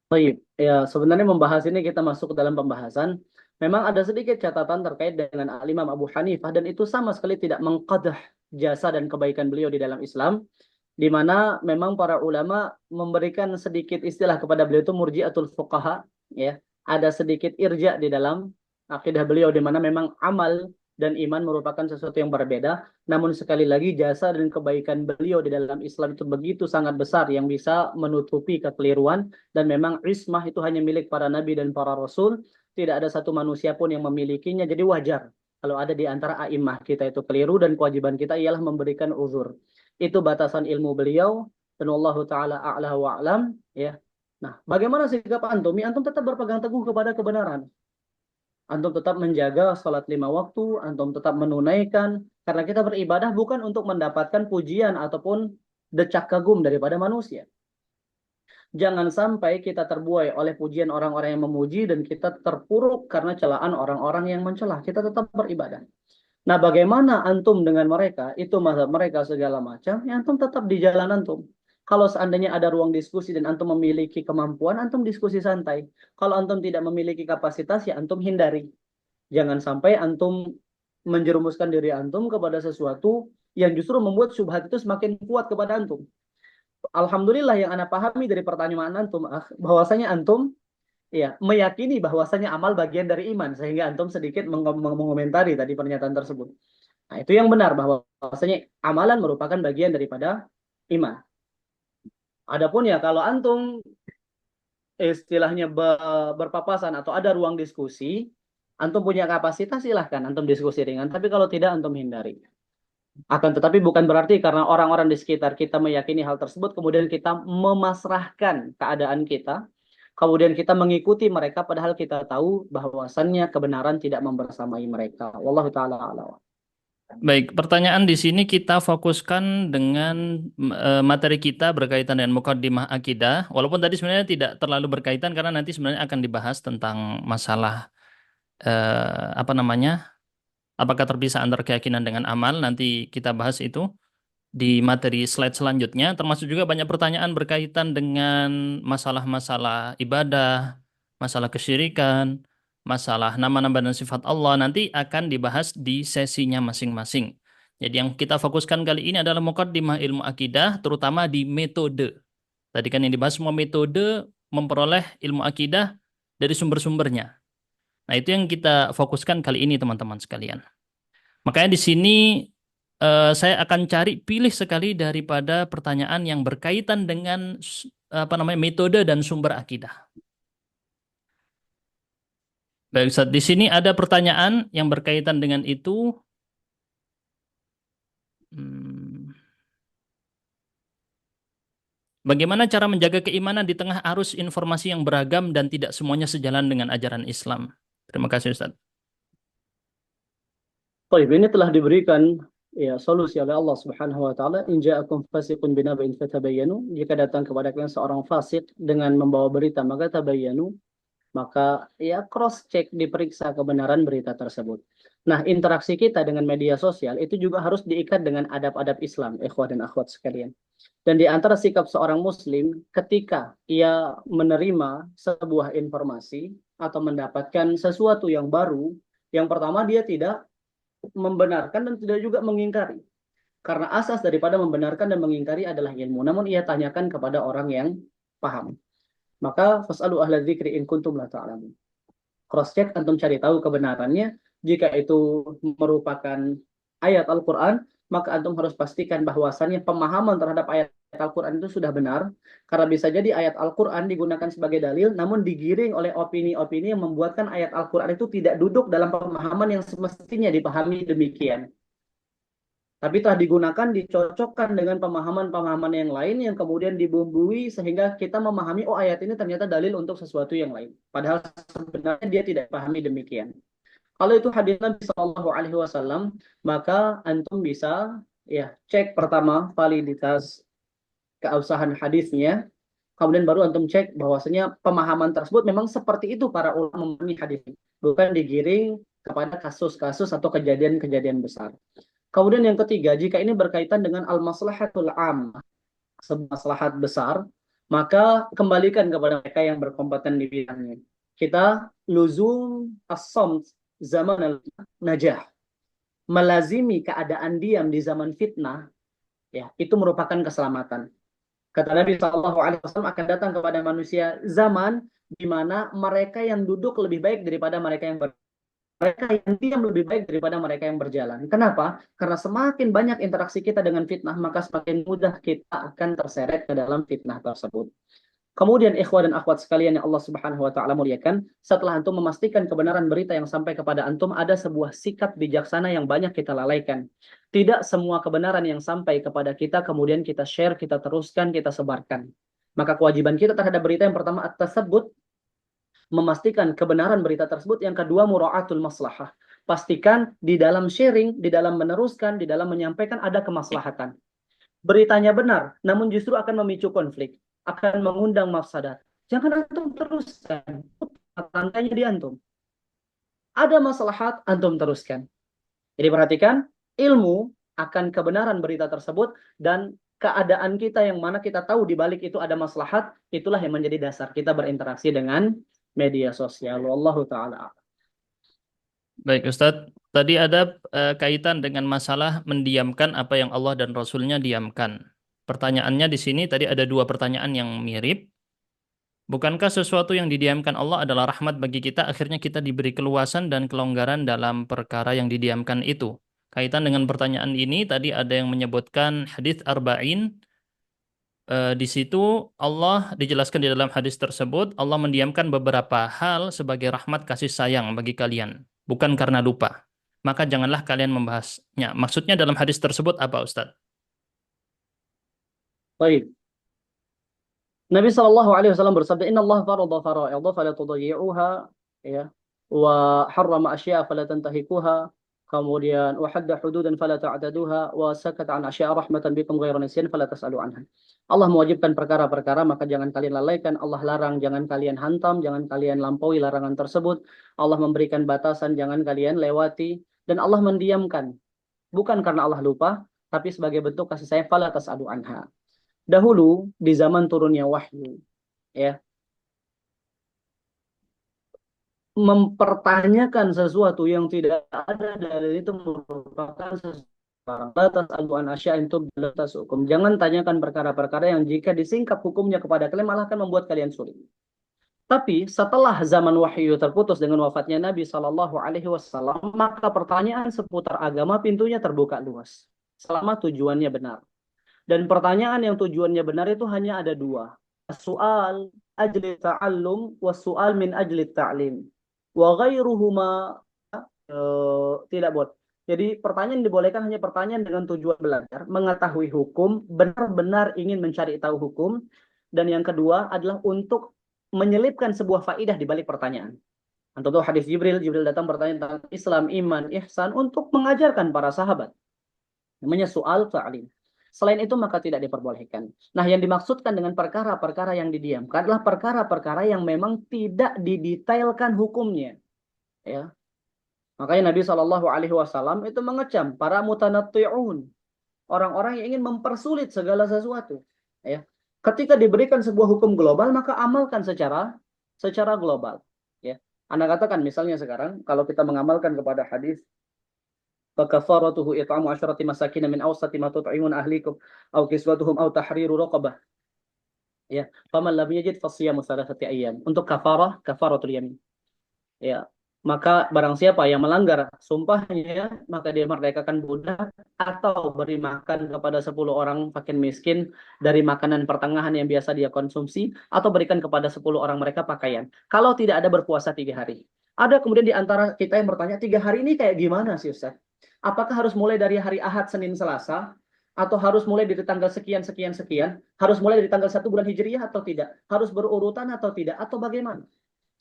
Speaker 1: Baik, ya sebenarnya membahas ini kita masuk ke dalam pembahasan. Memang ada sedikit catatan terkait dengan Al-Imam Abu Hanifah dan itu sama sekali tidak mengqadah jasa dan kebaikan beliau di dalam Islam, di mana memang para ulama memberikan sedikit istilah kepada beliau itu murji'atul fuqaha, ya. Ada sedikit irja di dalam akidah beliau di mana memang amal dan iman merupakan sesuatu yang berbeda. Namun sekali lagi jasa dan kebaikan beliau di dalam Islam itu begitu sangat besar yang bisa menutupi kekeliruan dan memang ismah itu hanya milik para nabi dan para rasul. Tidak ada satu manusia pun yang memilikinya. Jadi wajar kalau ada di antara a'immah kita itu keliru dan kewajiban kita ialah memberikan uzur. Itu batasan ilmu beliau dan wallahu taala a'la wa a'lam, ya. Nah, bagaimana sikap antum? Ya, antum tetap berpegang teguh kepada kebenaran. Antum tetap menjaga sholat 5 waktu, antum tetap menunaikan, karena kita beribadah bukan untuk mendapatkan pujian ataupun decak kagum daripada manusia. Jangan sampai kita terbuai oleh pujian orang-orang yang memuji dan kita terpuruk karena celaan orang-orang yang mencela. Kita tetap beribadah. Nah, bagaimana antum dengan mereka? Itu mazhab mereka segala macam. Ya, antum tetap di jalan antum. Kalau seandainya ada ruang diskusi dan antum memiliki kemampuan, antum diskusi santai. Kalau antum tidak memiliki kapasitas, ya antum hindari. Jangan sampai antum menjerumuskan diri antum kepada sesuatu yang justru membuat syubhat itu semakin kuat kepada antum. Alhamdulillah yang anda pahami dari pertanyaan antum, bahwasanya antum ya meyakini bahwasanya amal bagian dari iman sehingga antum sedikit mengomentari tadi pernyataan tersebut. Nah, itu yang benar bahwasanya amalan merupakan bagian daripada iman. Adapun ya kalau antum istilahnya berpapasan atau ada ruang diskusi, antum punya kapasitas silahkan antum diskusi ringan, tapi kalau tidak antum hindari. Akan tetapi bukan berarti karena orang-orang di sekitar kita meyakini hal tersebut, kemudian kita memasrahkan keadaan kita, kemudian kita mengikuti mereka padahal kita tahu bahwasannya kebenaran tidak membersamai mereka. Wallahu taala a'lam.
Speaker 2: Baik, pertanyaan di sini kita fokuskan dengan materi kita berkaitan dengan mukaddimah akidah. Walaupun tadi sebenarnya tidak terlalu berkaitan karena nanti sebenarnya akan dibahas tentang masalah apa namanya? Apakah terpisah antara keyakinan dengan amal? Nanti kita bahas itu di materi slide selanjutnya. Termasuk juga banyak pertanyaan berkaitan dengan masalah-masalah ibadah, masalah kesyirikan, masalah nama-nama dan sifat Allah nanti akan dibahas di sesinya masing-masing. Jadi yang kita fokuskan kali ini adalah muqaddimah ilmu akidah, terutama di metode. Tadi kan yang dibahas semua metode memperoleh ilmu akidah dari sumber-sumbernya. Nah, itu yang kita fokuskan kali ini teman-teman sekalian. Makanya di sini saya akan cari pilih sekali daripada pertanyaan yang berkaitan dengan apa namanya metode dan sumber akidah. Baik, Ustaz. Di sini ada pertanyaan yang berkaitan dengan itu. Bagaimana cara menjaga keimanan di tengah arus informasi yang beragam dan tidak semuanya sejalan dengan ajaran Islam? Terima kasih, Ustaz.
Speaker 1: Baik, ini telah diberikan ya solusi oleh Allah Subhanahu wa taala, in ja'akum fasiqun binaba'in fatabayyanu, jika datang kepada kalian seorang fasik dengan membawa berita maka tabayyanu, maka ya cross check, diperiksa kebenaran berita tersebut. Nah, interaksi kita dengan media sosial itu juga harus diikat dengan adab-adab Islam, ikhwah dan akhwat sekalian. Dan di antara sikap seorang muslim ketika ia menerima sebuah informasi, atau mendapatkan sesuatu yang baru, yang pertama dia tidak membenarkan dan tidak juga mengingkari. Karena asas daripada membenarkan dan mengingkari adalah ilmu. Namun ia tanyakan kepada orang yang paham. Maka fasalu ahla dzikri in kuntum la ta'lamun. Cross check, antum cari tahu kebenarannya. Jika itu merupakan ayat Al-Qur'an, maka antum harus pastikan bahwasannya pemahaman terhadap ayat Al-Qur'an itu sudah benar. Karena bisa jadi ayat Al-Qur'an digunakan sebagai dalil, namun digiring oleh opini-opini yang membuatkan ayat Al-Qur'an itu tidak duduk dalam pemahaman yang semestinya dipahami demikian. Tapi telah digunakan, dicocokkan dengan pemahaman-pemahaman yang lain yang kemudian dibumbui sehingga kita memahami, oh ayat ini ternyata dalil untuk sesuatu yang lain. Padahal sebenarnya dia tidak pahami demikian. Kalau itu hadis Nabi Shallallahu Alaihi Wasallam, maka antum bisa ya cek pertama validitas keabsahan hadisnya, kemudian baru antum cek bahwasanya pemahaman tersebut memang seperti itu para ulama memahami hadis, bukan digiring kepada kasus-kasus atau kejadian-kejadian besar. Kemudian yang ketiga, jika ini berkaitan dengan al-maslahatul ammah, maslahat besar, maka kembalikan kepada mereka yang berkompeten di bidangnya. Kita luzum as-samt zaman al-najah, melazimi keadaan diam di zaman fitnah, ya, itu merupakan keselamatan. Kata Nabi SAW akan datang kepada manusia zaman di mana mereka yang duduk lebih baik daripada mereka yang mereka yang diam lebih baik daripada mereka yang berjalan. Kenapa? Karena semakin banyak interaksi kita dengan fitnah, maka semakin mudah kita akan terseret ke dalam fitnah tersebut. Kemudian ikhwah dan akhwat sekalian yang Allah Subhanahu wa taala muliakan, setelah antum memastikan kebenaran berita yang sampai kepada antum, ada sebuah sikap bijaksana yang banyak kita lalaikan. Tidak semua kebenaran yang sampai kepada kita kemudian kita share, kita teruskan, kita sebarkan. Maka kewajiban kita terhadap berita yang pertama at-tasabbut, memastikan kebenaran berita tersebut. Yang kedua, mura'atul maslahah. Pastikan di dalam sharing, di dalam meneruskan, di dalam menyampaikan ada kemaslahatan. Beritanya benar, namun justru akan memicu konflik, akan mengundang mafsadat. Jangan antum teruskan. Rantainya di antum. Ada maslahat, antum teruskan. Jadi perhatikan, ilmu akan kebenaran berita tersebut dan keadaan kita yang mana kita tahu di balik itu ada maslahat, itulah yang menjadi dasar kita berinteraksi dengan media sosial. Wallahu taala.
Speaker 2: Baik Ustadz, tadi ada kaitan dengan masalah mendiamkan apa yang Allah dan Rasulnya diamkan. Pertanyaannya di sini tadi ada dua pertanyaan yang mirip. Bukankah sesuatu yang didiamkan Allah adalah rahmat bagi kita, akhirnya kita diberi keluasan dan kelonggaran dalam perkara yang didiamkan itu? Kaitan dengan pertanyaan ini, tadi ada yang menyebutkan hadis Arba'in. Di situ Allah dijelaskan di dalam hadis tersebut, Allah mendiamkan beberapa hal sebagai rahmat kasih sayang bagi kalian, bukan karena lupa. Maka janganlah kalian membahasnya. Maksudnya dalam hadis tersebut apa, Ustadz?
Speaker 1: Baik. Nabi Shallallahu Alaihi Wasallam bersabda, Inna Allah farada fara'idha fala tudayyi'uha, ya, wa harrama asya'a fala tantahikuha, kemudian wa hadda hududan fala ta'taduha, wa sakata an asya'a rahmatan bikum ghairu nisyan fala tas'alu anha. Allah mewajibkan perkara-perkara, maka jangan kalian lalaikan. Allah larang, jangan kalian hantam, jangan kalian lampaui larangan tersebut. Allah memberikan batasan, jangan kalian lewati. Dan Allah mendiamkan, bukan karena Allah lupa, tapi sebagai bentuk kasih sayang, fala tas'alu anha. Dahulu di zaman turunnya wahyu, ya, mempertanyakan sesuatu yang tidak ada dari itu merupakan sesuatu batas aluan asya'in batas hukum. Jangan tanyakan perkara-perkara yang jika disingkap hukumnya kepada kalian malah akan membuat kalian sulit. Tapi setelah zaman wahyu terputus dengan wafatnya Nabi Shallallahu Alaihi Wasallam, maka pertanyaan seputar agama pintunya terbuka luas selama tujuannya benar. Dan pertanyaan yang tujuannya benar itu hanya ada dua. Soal ajli ta'allum wa soal min ajli ta'lim. Wa ghairuhuma tidak boleh. Jadi pertanyaan dibolehkan hanya pertanyaan dengan tujuan belajar, mengetahui hukum, benar-benar ingin mencari tahu hukum. Dan yang kedua adalah untuk menyelipkan sebuah faidah di balik pertanyaan. Contoh hadis Jibril datang bertanya tentang Islam, iman, ihsan untuk mengajarkan para sahabat. Namanya soal ta'lim. Selain itu maka tidak diperbolehkan. Nah, yang dimaksudkan dengan perkara-perkara yang didiamkan adalah perkara-perkara yang memang tidak didetailkan hukumnya. Ya. Makanya Nabi Shallallahu Alaihi Wasallam itu mengecam para mutanatti'un, orang-orang yang ingin mempersulit segala sesuatu. Ya. Ketika diberikan sebuah hukum global, maka amalkan secara global. Ya. Anda katakan misalnya sekarang kalau kita mengamalkan kepada hadis فكفارته إطعام 10 مساكين من أوسط ما تطعمون أهليكم أو كسوتهم أو تحرير رقبة ya faman lam yajid fasiyamu thalathati ayyam untuk kafaratul yamin ya maka barang siapa yang melanggar sumpahnya maka dia merdekakan budak atau beri makan kepada 10 orang fakir miskin dari makanan pertengahan yang biasa dia konsumsi atau berikan kepada 10 orang mereka pakaian kalau tidak ada berpuasa 3 hari. Ada kemudian di antara kita yang bertanya 3 hari ini kayak gimana sih Ustaz? Apakah harus mulai dari hari Ahad, Senin, Selasa? Atau harus mulai dari tanggal sekian, sekian, sekian? Harus mulai dari tanggal 1 bulan Hijriyah atau tidak? Harus berurutan atau tidak? Atau bagaimana?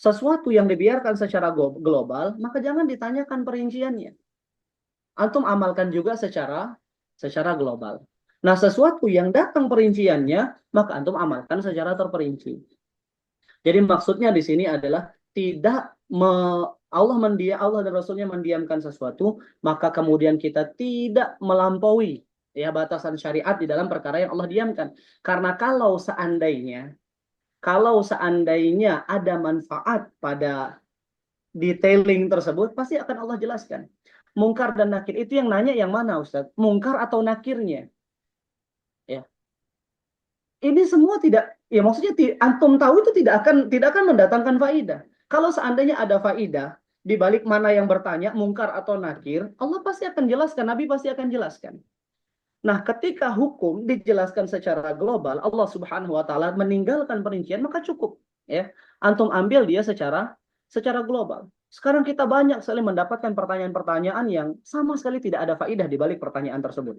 Speaker 1: Sesuatu yang dibiarkan secara global, maka jangan ditanyakan perinciannya. Antum amalkan juga secara global. Nah, sesuatu yang datang perinciannya, maka antum amalkan secara terperinci. Jadi maksudnya di sini adalah tidak Allah dan Rasulnya mendiamkan sesuatu, maka kemudian kita tidak melampaui ya batasan syariat di dalam perkara yang Allah diamkan. Karena kalau seandainya ada manfaat pada detailing tersebut, pasti akan Allah jelaskan. Mungkar dan nakir itu yang nanya yang mana Ustaz? Mungkar atau nakirnya? Ya. Ini semua tidak, ya maksudnya antum tahu itu tidak akan mendatangkan faidah. Kalau seandainya ada faidah di balik mana yang bertanya mungkar atau nakir, Allah pasti akan jelaskan, Nabi pasti akan jelaskan. Nah, ketika hukum dijelaskan secara global, Allah Subhanahu wa taala meninggalkan perincian, maka cukup ya. Antum ambil dia secara global. Sekarang kita banyak sekali mendapatkan pertanyaan-pertanyaan yang sama sekali tidak ada faidah di balik pertanyaan tersebut.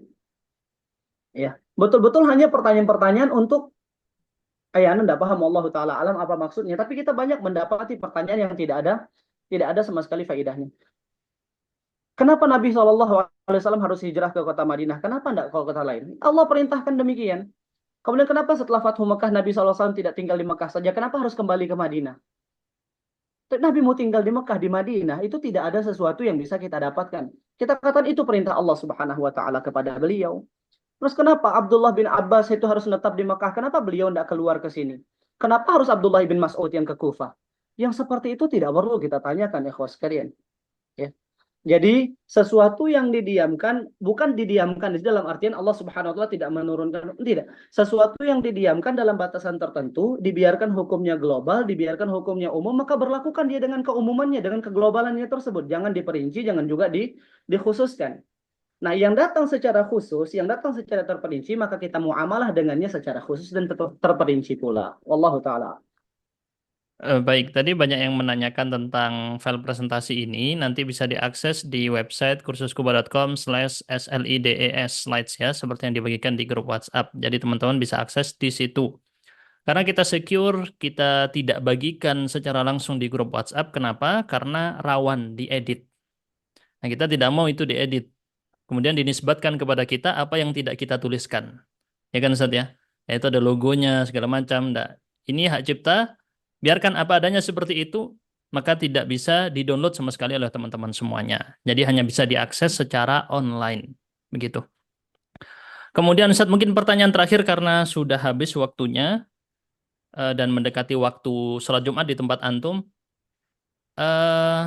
Speaker 1: Ya, betul-betul hanya pertanyaan-pertanyaan untuk Anda tidak paham Allah taala alam apa maksudnya, tapi kita banyak mendapati pertanyaan yang tidak ada sama sekali faedahnya. Kenapa Nabi SAW harus hijrah ke kota Madinah? Kenapa tidak ke kota lain? Allah perintahkan demikian. Kemudian kenapa setelah Fathu Mekah Nabi SAW tidak tinggal di Mekah saja? Kenapa harus kembali ke Madinah? Nabi mau tinggal di Mekah, di Madinah, itu tidak ada sesuatu yang bisa kita dapatkan. Kita katakan itu perintah Allah Subhanahu wa taala kepada beliau. Terus kenapa Abdullah bin Abbas itu harus menetap di Mekah? Kenapa beliau tidak keluar ke sini? Kenapa harus Abdullah bin Mas'ud yang ke Kufah? Yang seperti itu tidak perlu kita tanyakan, ikhwas sekalian. Ya. Jadi sesuatu yang didiamkan bukan didiamkan di dalam artian Allah Subhanahu wa taala tidak menurunkan, tidak. Sesuatu yang didiamkan dalam batasan tertentu, dibiarkan hukumnya global, dibiarkan hukumnya umum, maka berlakukan dia dengan keumumannya, dengan keglobalannya tersebut. Jangan diperinci, jangan juga dikhususkan. Nah, yang datang secara khusus, yang datang secara terperinci, maka kita muamalah dengannya secara khusus dan terperinci pula. Wallahu taala.
Speaker 2: Baik, tadi banyak yang menanyakan tentang file presentasi ini. Nanti bisa diakses di website kursuskuba.com/slides slides ya, seperti yang dibagikan di grup WhatsApp. Jadi teman-teman bisa akses di situ. Karena kita secure, kita tidak bagikan secara langsung di grup WhatsApp. Kenapa? Karena rawan diedit. Nah, kita tidak mau itu diedit. Kemudian dinisbatkan kepada kita apa yang tidak kita tuliskan. Ya kan Ustaz ya? Yaitu ada logonya, segala macam. Nah, ini hak cipta. Biarkan apa adanya seperti itu, maka tidak bisa di-download sama sekali oleh teman-teman semuanya. Jadi hanya bisa diakses secara online. Begitu. Kemudian Ustaz, mungkin pertanyaan terakhir karena sudah habis waktunya dan mendekati waktu sholat Jumat di tempat antum. Eh,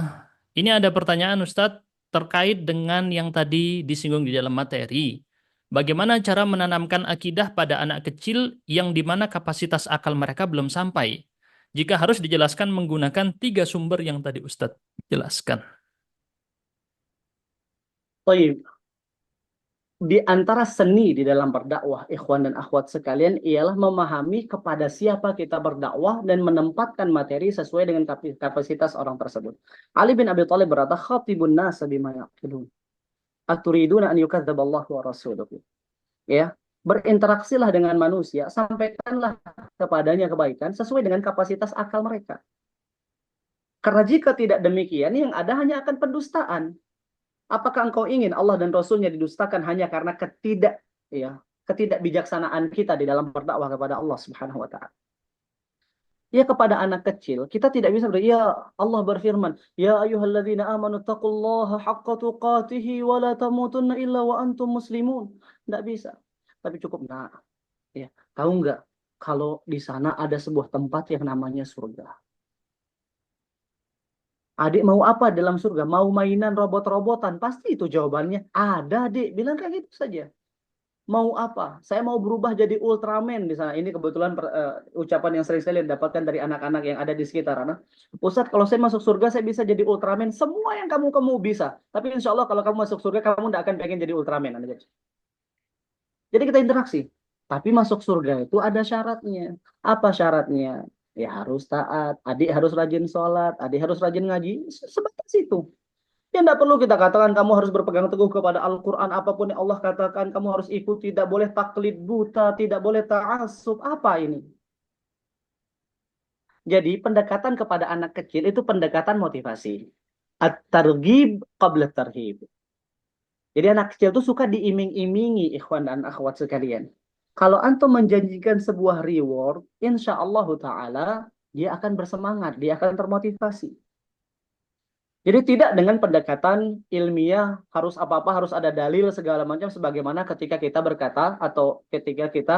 Speaker 2: ini ada pertanyaan Ustadz terkait dengan yang tadi disinggung di dalam materi. Bagaimana cara menanamkan akidah pada anak kecil yang di mana kapasitas akal mereka belum sampai? Jika harus dijelaskan menggunakan 3 sumber yang tadi Ustadz jelaskan.
Speaker 1: Baik. Di antara seni di dalam berdakwah, ikhwan dan akhwat sekalian, ialah memahami kepada siapa kita berdakwah dan menempatkan materi sesuai dengan kapasitas orang tersebut. Ali bin Abi Thalib berkata, "Khatibun nasa bima yaqilun. Aturiduna an yukadzdzaballahu wa rasuluhu." Ya, berinteraksilah dengan manusia, sampaikanlah kepadanya kebaikan sesuai dengan kapasitas akal mereka. Karena jika tidak demikian, yang ada hanya akan pendustaan. Apakah engkau ingin Allah dan Rasulnya didustakan hanya karena ketidakbijaksanaan kita di dalam berdakwah kepada Allah Subhanahu wa taala? Ya, kepada anak kecil kita tidak bisa ya Allah berfirman, ya ayyuhalladzina amanu taqullaha haqqa tuqatih wa la tamutunna illa wa antum muslimun. Tidak bisa. Tapi cukup ya, tahu nggak kalau di sana ada sebuah tempat yang namanya surga. Adik mau apa dalam surga? Mau mainan robot-robotan? Pasti itu jawabannya. Ada, adik. Bilang kayak gitu saja. Mau apa? Saya mau berubah jadi Ultraman di sana. Ini kebetulan ucapan yang sering saya dapatkan dari anak-anak yang ada di sekitar. Anak. Ustadz, kalau saya masuk surga, saya bisa jadi Ultraman. Semua yang kamu bisa. Tapi insya Allah kalau kamu masuk surga, kamu tidak akan pengen jadi Ultraman. Anak. Jadi kita interaksi. Tapi masuk surga itu ada syaratnya. Apa syaratnya? Ya harus taat. Adik harus rajin sholat. Adik harus rajin ngaji. Sebatas itu. Ya tidak perlu kita katakan kamu harus berpegang teguh kepada Al-Quran. Apapun yang Allah katakan kamu harus ikut. Tidak boleh taklid buta. Tidak boleh ta'assub. Apa ini? Jadi pendekatan kepada anak kecil itu pendekatan motivasi. At-targhib qabla tarhib. Jadi anak kecil itu suka diiming-imingi ikhwan dan akhwat sekalian. Kalau antum menjanjikan sebuah reward, insya Allah Ta'ala dia akan bersemangat, dia akan termotivasi. Jadi tidak dengan pendekatan ilmiah, harus apa-apa, harus ada dalil segala macam, sebagaimana ketika kita berkata atau ketika kita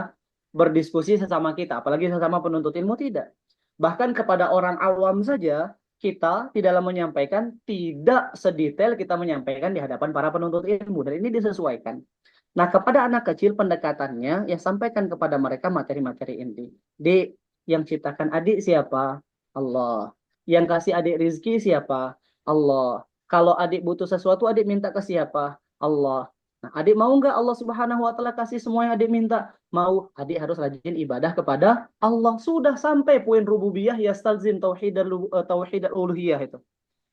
Speaker 1: berdiskusi sesama kita, apalagi sesama penuntut ilmu, tidak. Bahkan kepada orang awam saja, kita di dalam menyampaikan tidak sedetail kita menyampaikan di hadapan para penuntut ilmu. Dan ini disesuaikan. Nah, kepada anak kecil pendekatannya, ya sampaikan kepada mereka materi-materi inti. Di yang ciptakan adik siapa? Allah. Yang kasih adik rizki siapa? Allah. Kalau adik butuh sesuatu, adik minta ke siapa? Allah. Nah, adik mau nggak Allah Subhanahu wa Ta'ala kasih semua yang adik minta? Mau. Adik harus rajin ibadah kepada Allah. Sudah sampai poin rububiyah ya stalzim tauhid uluhiyah itu.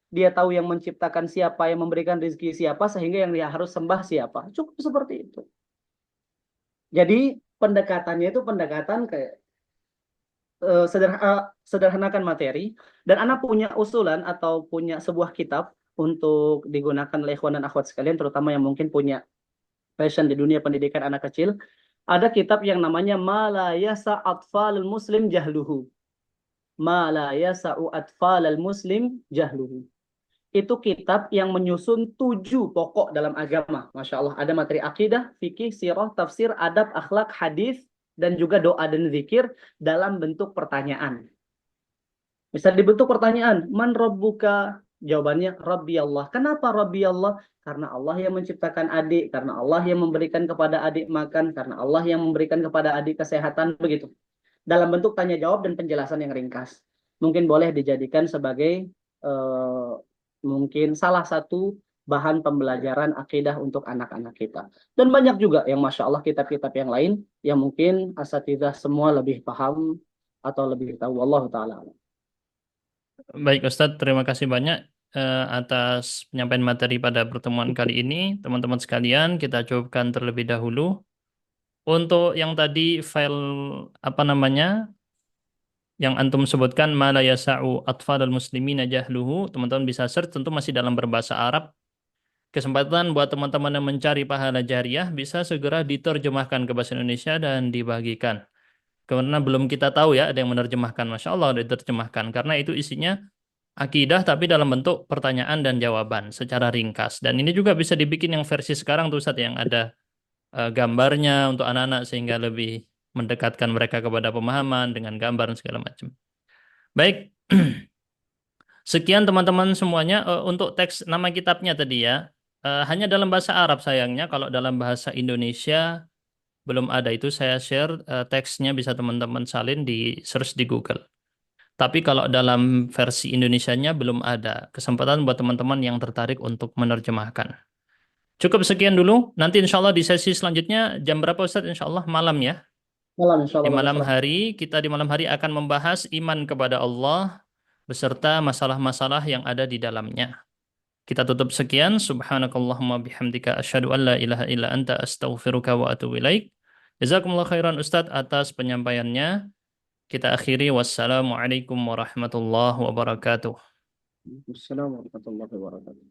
Speaker 1: Dia tahu yang menciptakan siapa, yang memberikan rezeki siapa, sehingga yang dia harus sembah siapa. Cukup seperti itu. Jadi pendekatannya itu pendekatan kayak sederhanakan materi. Dan anak punya usulan atau punya sebuah kitab untuk digunakan oleh ikhwan dan akhwat sekalian, terutama yang mungkin punya passion di dunia pendidikan anak kecil. Ada kitab yang namanya Ma la yasa atfalul muslim jahluhu. Ma la yasa'u atfalul muslim jahluhu. Itu kitab yang menyusun 7 pokok dalam agama. Masya Allah. Ada materi akidah, fikih, sirah, tafsir, adab, akhlak, hadis, dan juga doa dan zikir dalam bentuk pertanyaan. Misal dibentuk pertanyaan, Man Rabbuka? Jawabannya, Rabbi Allah. Kenapa Rabbi Allah? Karena Allah yang menciptakan adik, karena Allah yang memberikan kepada adik makan, karena Allah yang memberikan kepada adik kesehatan, begitu. Dalam bentuk tanya jawab dan penjelasan yang ringkas. Mungkin boleh dijadikan sebagai eh, mungkin salah satu bahan pembelajaran akidah untuk anak-anak kita. Dan banyak juga yang Masya Allah kitab-kitab yang lain yang mungkin asatidzah semua lebih paham atau lebih tahu. Allah Ta'ala.
Speaker 2: Baik Ustadz, terima kasih banyak atas penyampaian materi pada pertemuan kali ini. Teman-teman sekalian, kita cukupkan terlebih dahulu. Untuk yang tadi file apa namanya yang antum sebutkan ma la yasa'u atfalul muslimina jahluhu, teman-teman bisa search, tentu masih dalam berbahasa Arab. Kesempatan buat teman-teman yang mencari pahala jariah bisa segera diterjemahkan ke bahasa Indonesia dan dibagikan. Karena belum kita tahu ya ada yang menerjemahkan. Masya Allah ada diterjemahkan. Karena itu isinya akidah tapi dalam bentuk pertanyaan dan jawaban secara ringkas. Dan ini juga bisa dibikin yang versi sekarang tuh Ustaz yang ada gambarnya untuk anak-anak sehingga lebih mendekatkan mereka kepada pemahaman dengan gambar dan segala macam. Baik, sekian teman-teman semuanya. Untuk teks nama kitabnya tadi ya. Hanya dalam bahasa Arab sayangnya. Kalau dalam bahasa Indonesia belum ada, itu saya share teksnya, bisa teman-teman salin di search di Google. Tapi kalau dalam versi Indonesianya belum ada. Kesempatan buat teman-teman yang tertarik untuk menerjemahkan. Cukup sekian dulu. Nanti insya Allah di sesi selanjutnya jam berapa Ustadz? Insya Allah malam ya.
Speaker 1: Malam insya
Speaker 2: Di
Speaker 1: Allah
Speaker 2: malam
Speaker 1: Bapak.
Speaker 2: hari, kita di malam hari akan membahas iman kepada Allah beserta masalah-masalah yang ada di dalamnya. Kita tutup sekian. Subhanakallahumma bihamdika asyhadu an la ilaha illa anta astaghfiruka wa atubu ilaik. Jazakumullah khairan Ustadz atas penyampaiannya. Kita akhiri. Wassalamualaikum warahmatullahi wabarakatuh.
Speaker 1: Assalamualaikum warahmatullahi wabarakatuh.